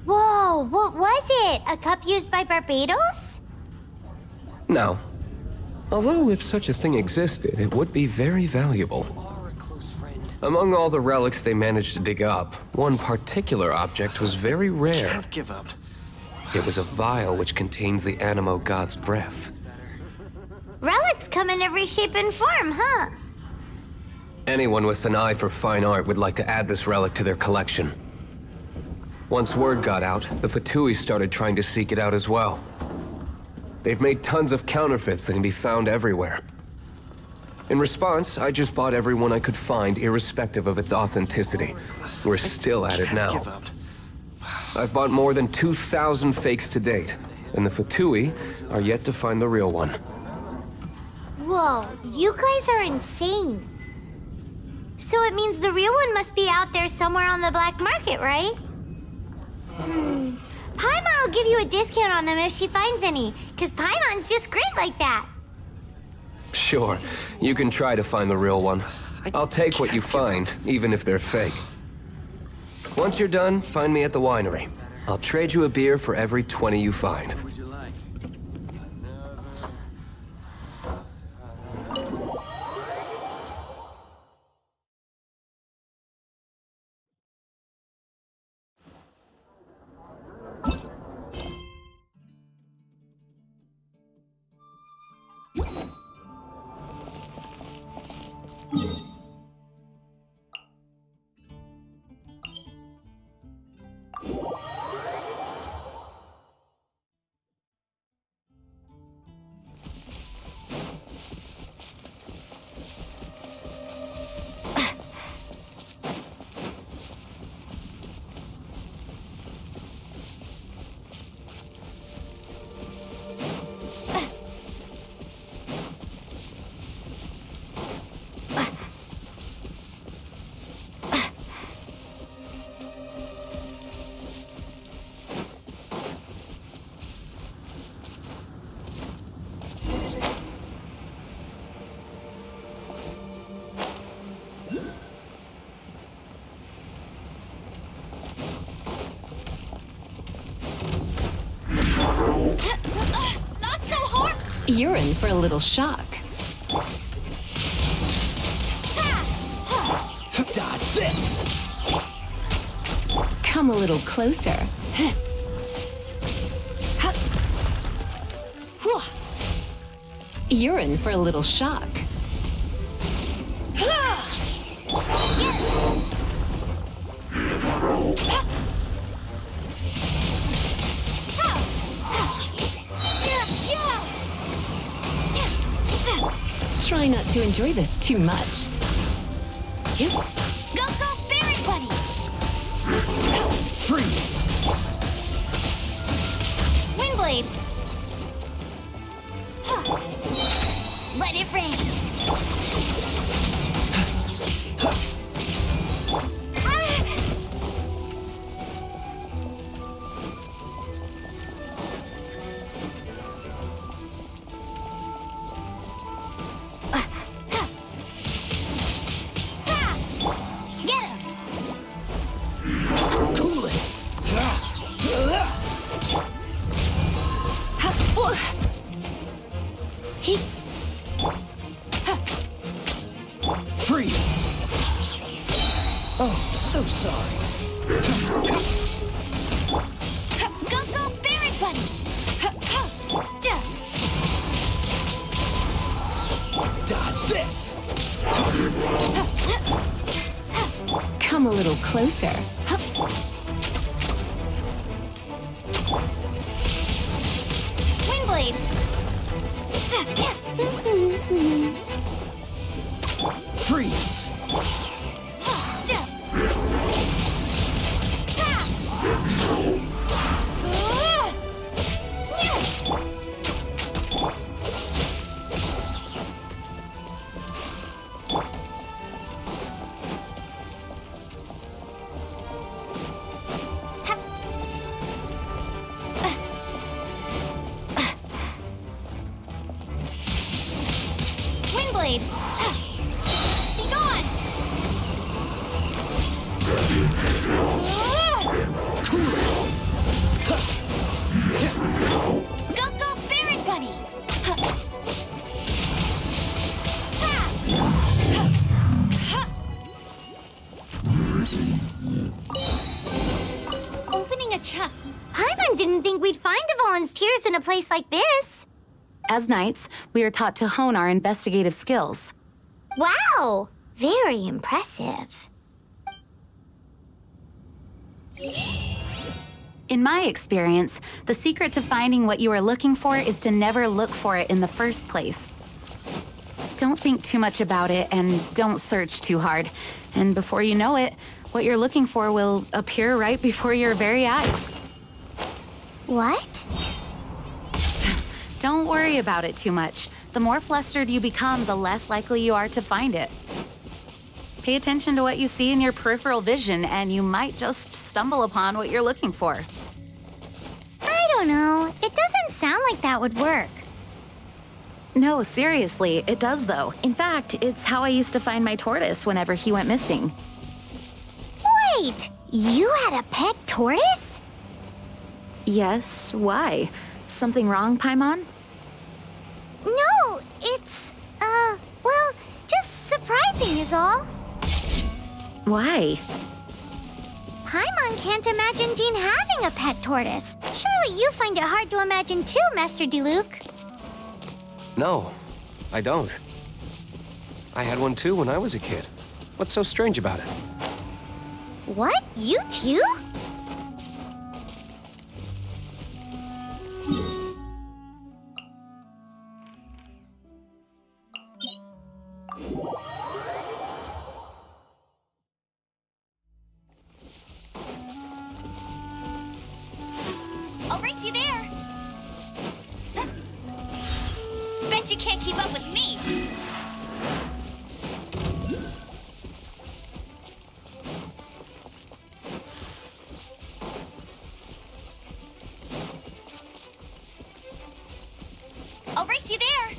Whoa, what was it? A cup used by Barbados? No. Although if such a thing existed, it would be very valuable. Among all the relics they managed to dig up, one particular object was very rare. Can't give up. It was a vial which contained the Animo god's breath. Relics come in every shape and form, huh? Anyone with an eye for fine art would like to add this relic to their collection. Once word got out, the Fatui started trying to seek it out as well. They've made tons of counterfeits that can be found everywhere. In response, I just bought every one I could find, irrespective of its authenticity. We're still at it now. Give up. I've bought more than 2,000 fakes to date, and the Fatui are yet to find the real one. Whoa, you guys are insane. So it means the real one must be out there somewhere on the black market, right? Paimon will give you a discount on them if she finds any, because Paimon's just great like that. Sure, you can try to find the real one. I'll take what you find, even if they're fake. Once you're done, find me at the winery. I'll trade you a beer for every 20 you find. Not so hard! You're in for a little shock. Dodge this! Come a little closer. You're in for a little shock. Try not to enjoy this too much. Go, go, Berry Bunny! Freeze! Windblade! Let it rain! Get him! Cool it! Freeze! Oh, so sorry. Go, go, Berry Bunny! Dodge this! Come a little closer. Windblade! Freeze! Windblade! Be gone! Go, go, Berry Bunny! Opening a chest. Paimon didn't think we'd find the volunteers in a place like this. As knights, we are taught to hone our investigative skills. Wow! Very impressive. In my experience, the secret to finding what you are looking for is to never look for it in the first place. Don't think too much about it and don't search too hard. And before you know it, what you're looking for will appear right before your very eyes. What? Don't worry about it too much. The more flustered you become, the less likely you are to find it. Pay attention to what you see in your peripheral vision, and you might just stumble upon what you're looking for. I don't know. It doesn't sound like that would work. No, seriously, it does though. In fact, it's how I used to find my tortoise whenever he went missing. Wait! You had a pet tortoise? Yes, why? Something wrong, Paimon? No, it's, well, just surprising is all. Why? Paimon can't imagine Jean having a pet tortoise. Surely you find it hard to imagine too, Master Diluc. No, I don't. I had one too when I was a kid. What's so strange about it? What? You too? I'll race you there. Bet you can't keep up with me. I'll race you there.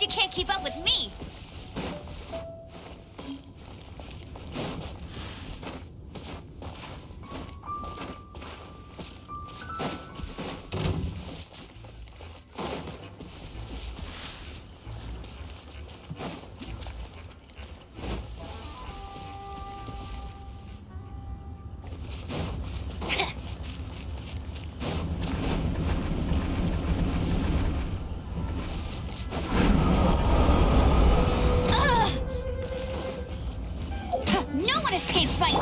you can't keep up with me! No one escapes my...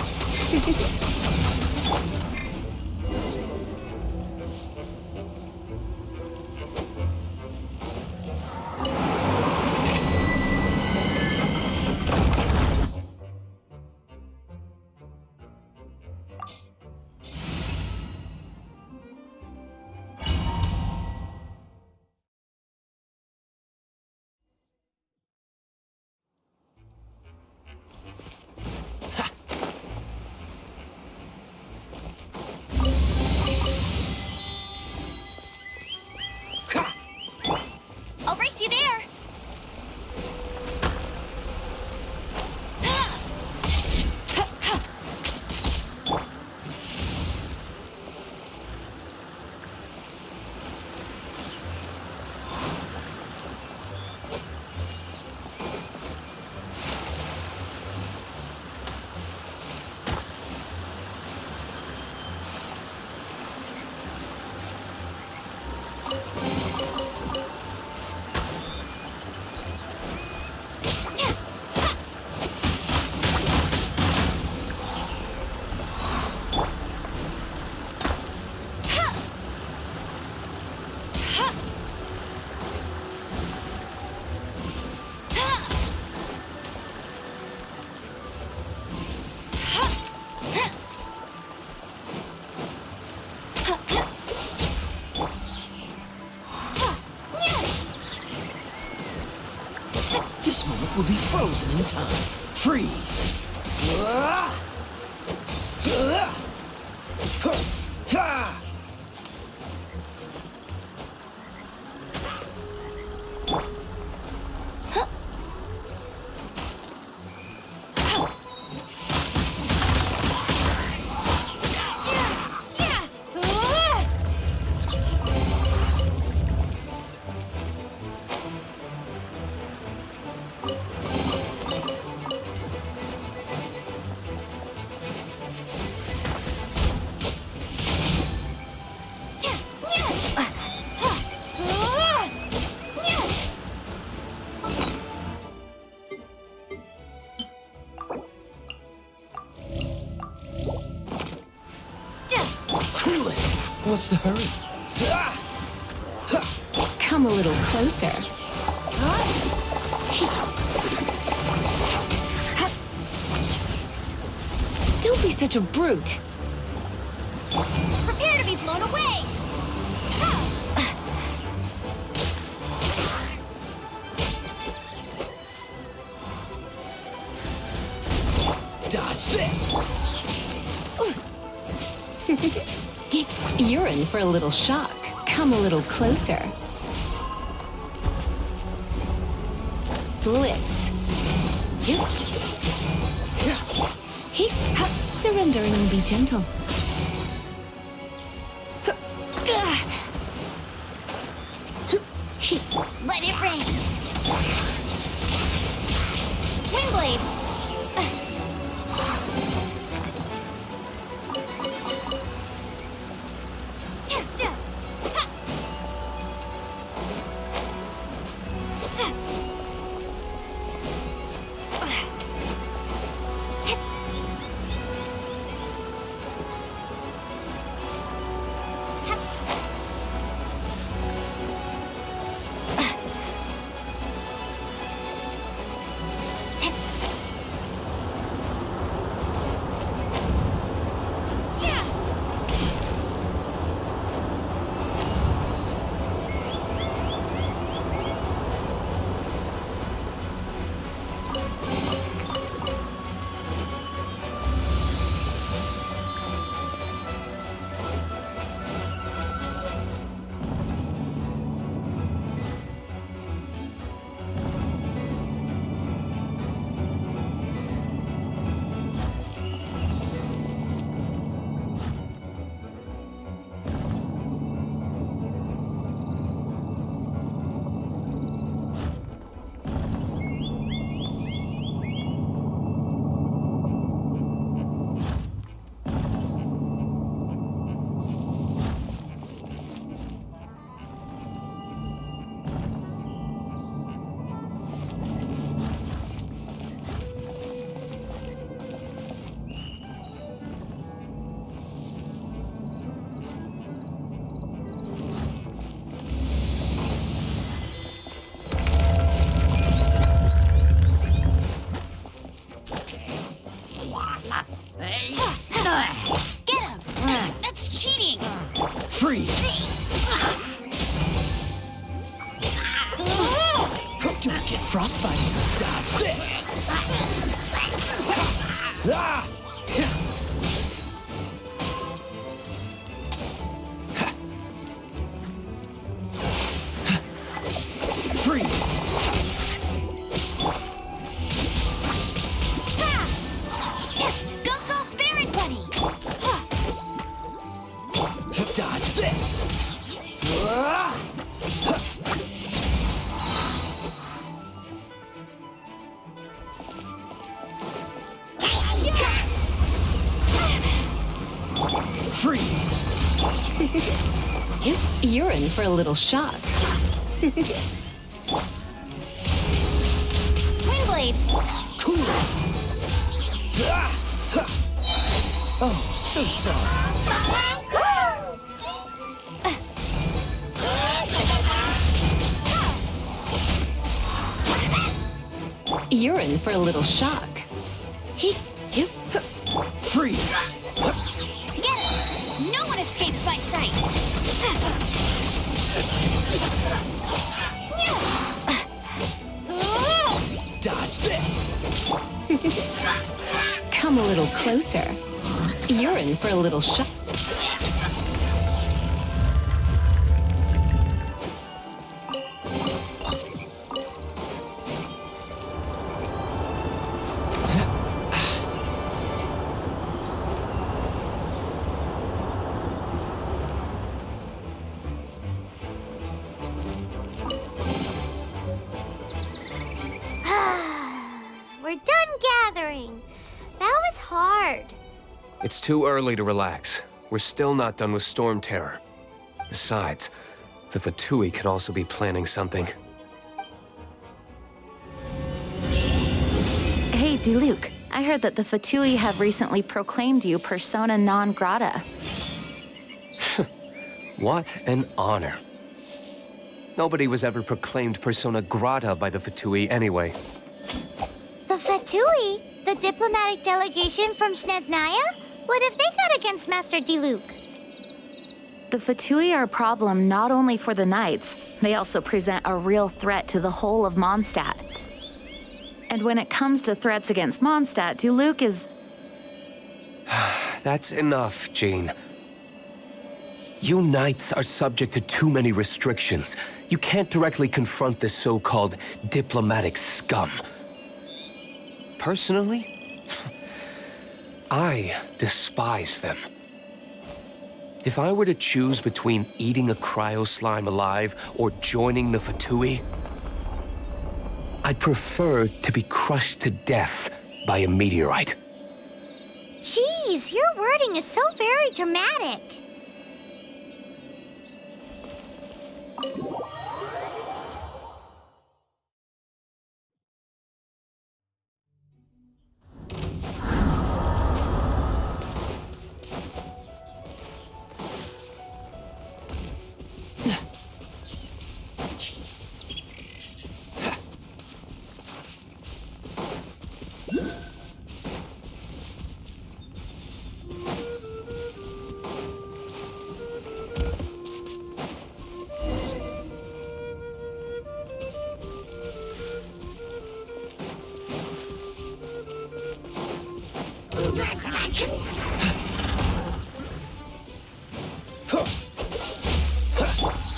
I'll race you there! This moment will be frozen in time. Freeze! Cool it! What's the hurry? Come a little closer. Don't be such a brute. Prepare to be blown away! Dodge this! You're in for a little shock. Come a little closer. Blitz. Surrender and be gentle. Let it rain! Windblade! Freeze! Don't get frostbite. Dodge this! Ah! Freeze! Go, Baron Bunny! Dodge this! Ah! Freeze! You're in for a little shock. Windblade! Cool it! Ah! Ha! Oh, so sorry. You're in for a little shock. Freeze! Get it! No one escapes my sight! Dodge this! Come a little closer. You're in for a little shock. We're done gathering. That was hard. It's too early to relax. We're still not done with Storm Terror. Besides, the Fatui could also be planning something. Hey, Diluc, I heard that the Fatui have recently proclaimed you persona non grata. What an honor. Nobody was ever proclaimed persona grata by the Fatui anyway. The Fatui? The diplomatic delegation from Snezhnaya? What have they got against Master Diluc? The Fatui are a problem not only for the Knights, they also present a real threat to the whole of Mondstadt. And when it comes to threats against Mondstadt, Diluc is... That's enough, Jean. You Knights are subject to too many restrictions. You can't directly confront this so-called diplomatic scum. Personally, I despise them. If I were to choose between eating a cryo-slime alive or joining the Fatui, I'd prefer to be crushed to death by a meteorite. Jeez, your wording is so very dramatic.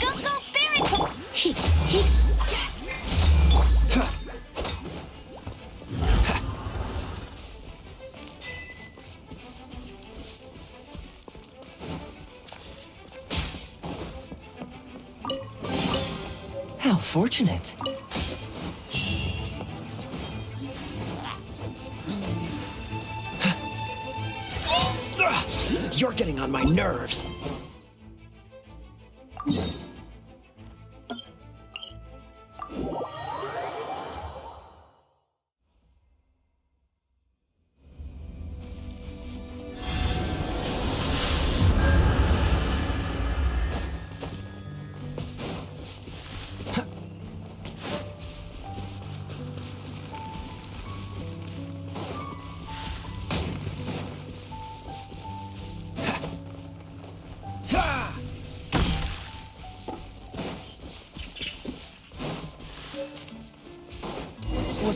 Go, Baron! How fortunate. You're getting on my nerves.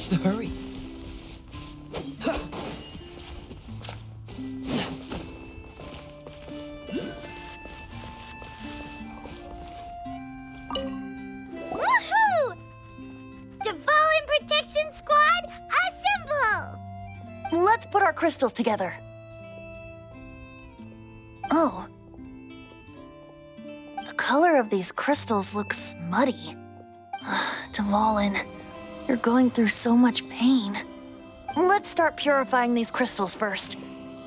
What's the hurry? Woohoo! Dvalin Protection Squad, assemble! Let's put our crystals together. Oh. The color of these crystals looks muddy. Dvalin, you're going through so much pain. Let's start purifying these crystals first.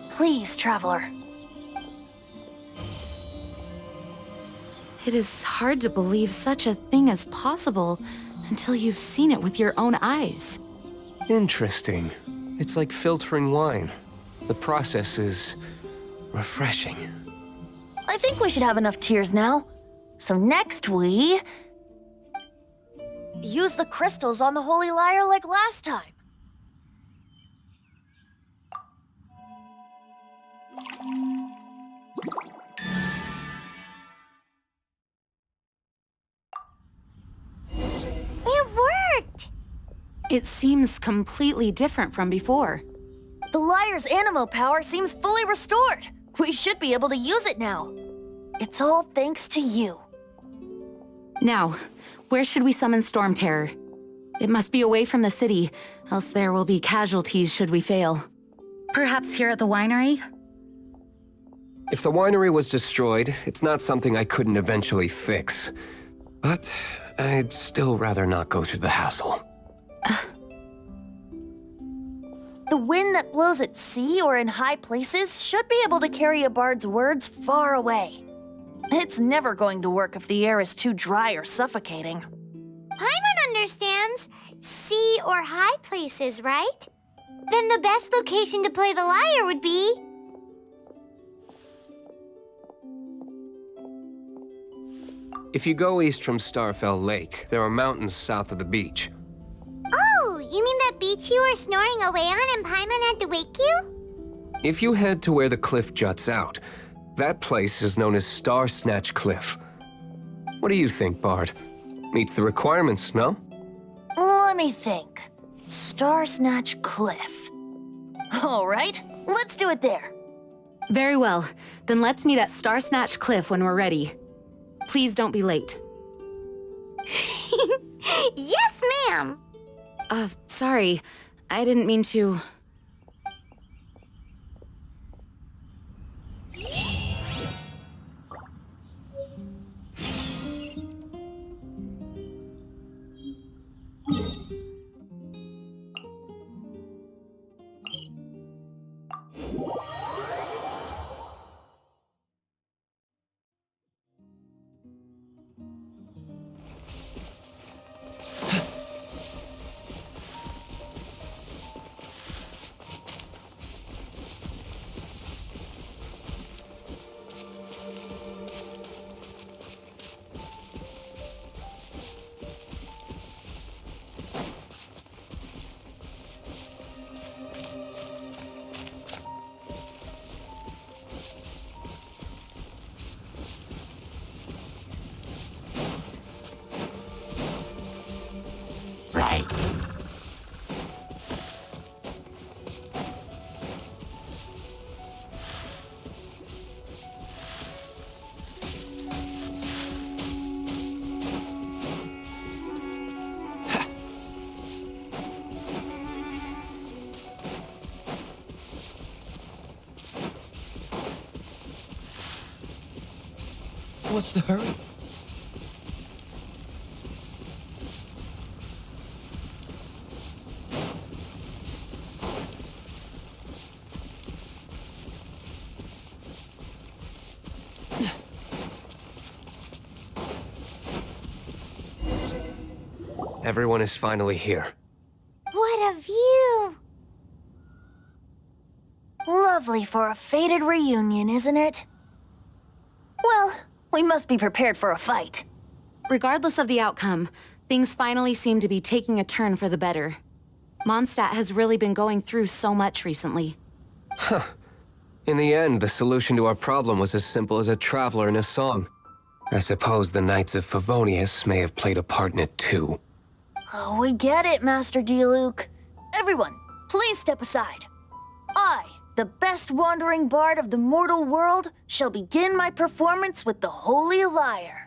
Please, Traveler. It is hard to believe such a thing is possible until you've seen it with your own eyes. Interesting. It's like filtering wine. The process is refreshing. I think we should have enough tears now. So next we... use the crystals on the Holy Lyre like last time. It worked! It seems completely different from before. The Lyre's animo power seems fully restored. We should be able to use it now. It's all thanks to you. Now, where should we summon Storm Terror? It must be away from the city, else there will be casualties should we fail. Perhaps here at the winery? If the winery was destroyed, it's not something I couldn't eventually fix. But I'd still rather not go through the hassle. The wind that blows at sea or in high places should be able to carry a bard's words far away. It's never going to work if the air is too dry or suffocating. Paimon understands sea or high places, right? Then the best location to play the lyre would be... If you go east from Starfell Lake, there are mountains south of the beach. Oh, you mean that beach you were snoring away on and Paimon had to wake you? If you head to where the cliff juts out, that place is known as Star Snatch Cliff. What do you think, Bard? Meets the requirements, no? Let me think. Star Snatch Cliff. All right, let's do it there. Very well. Then let's meet at Star Snatch Cliff when we're ready. Please don't be late. Yes, ma'am! Sorry. I didn't mean to... Right. What's the hurry? Everyone is finally here. What a view! Lovely for a fated reunion, isn't it? Well, we must be prepared for a fight. Regardless of the outcome, things finally seem to be taking a turn for the better. Mondstadt has really been going through so much recently. Huh. In the end, the solution to our problem was as simple as a traveler in a song. I suppose the Knights of Favonius may have played a part in it too. Oh, we get it, Master Diluc. Everyone, please step aside. I, the best wandering bard of the mortal world, shall begin my performance with the Holy Lyre.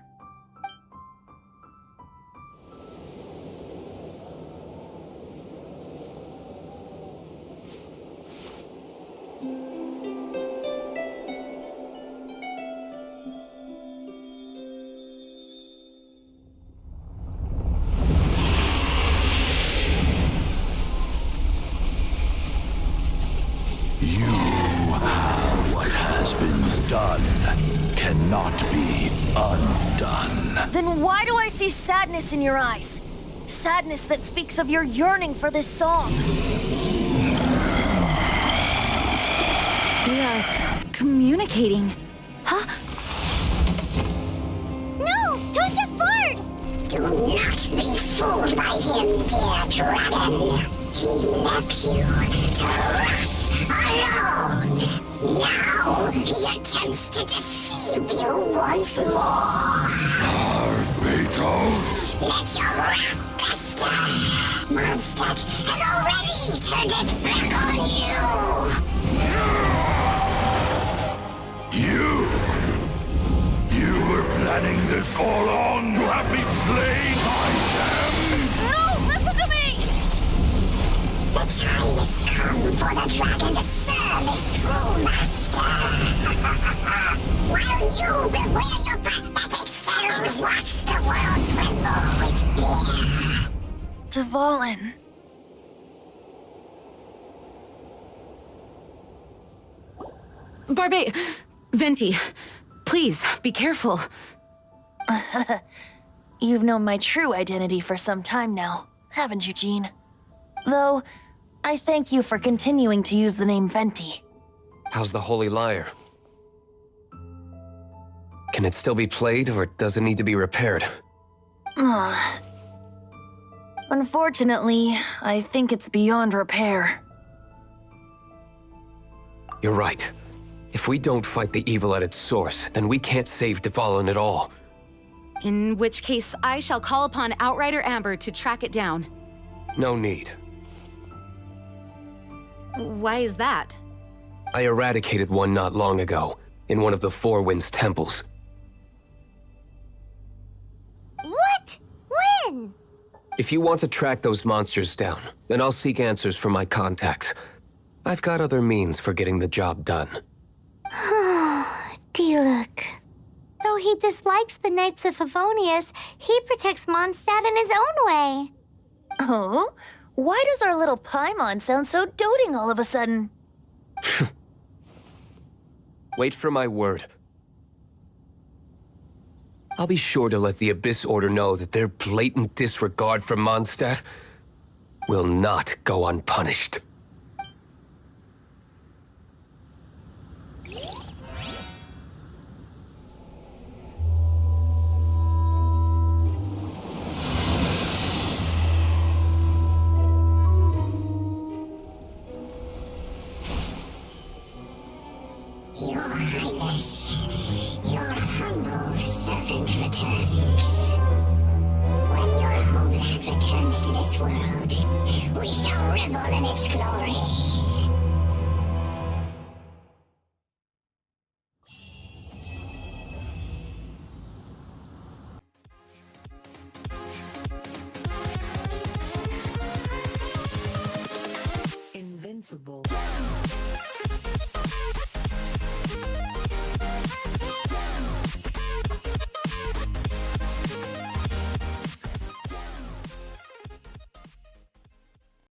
What has been done cannot be undone. Then why do I see sadness in your eyes? Sadness that speaks of your yearning for this song. We are communicating. Huh? No! Don't get bored! Do not be fooled by him, dear dragon. He left you to rot alone. Now he attempts to deceive you once more. Barbatos! Let your wrath fester. Mondstadt has already turned its back on You! You were planning this all along to have me slain by them? No! Listen to me! The time has come for the dragon to serve its true master. While you beware your pathetic selves, watch the world tremble with fear. Dvalin. Venti, please, be careful. You've known my true identity for some time now, haven't you, Jean? Though, I thank you for continuing to use the name Venti. How's the Holy Lyre? Can it still be played, or does it need to be repaired? Unfortunately, I think it's beyond repair. You're right. If we don't fight the evil at its source, then we can't save Dvalin at all. In which case, I shall call upon Outrider Amber to track it down. No need. Why is that? I eradicated one not long ago, in one of the Four Winds temples. What? When? If you want to track those monsters down, then I'll seek answers from my contacts. I've got other means for getting the job done. Diluc. Though he dislikes the Knights of Favonius, he protects Mondstadt in his own way. Oh? Why does our little Paimon sound so doting all of a sudden? Wait for my word. I'll be sure to let the Abyss Order know that their blatant disregard for Mondstadt will not go unpunished. Your Highness, your humble servant returns. When your homeland returns to this world, we shall revel in its glory. Invincible.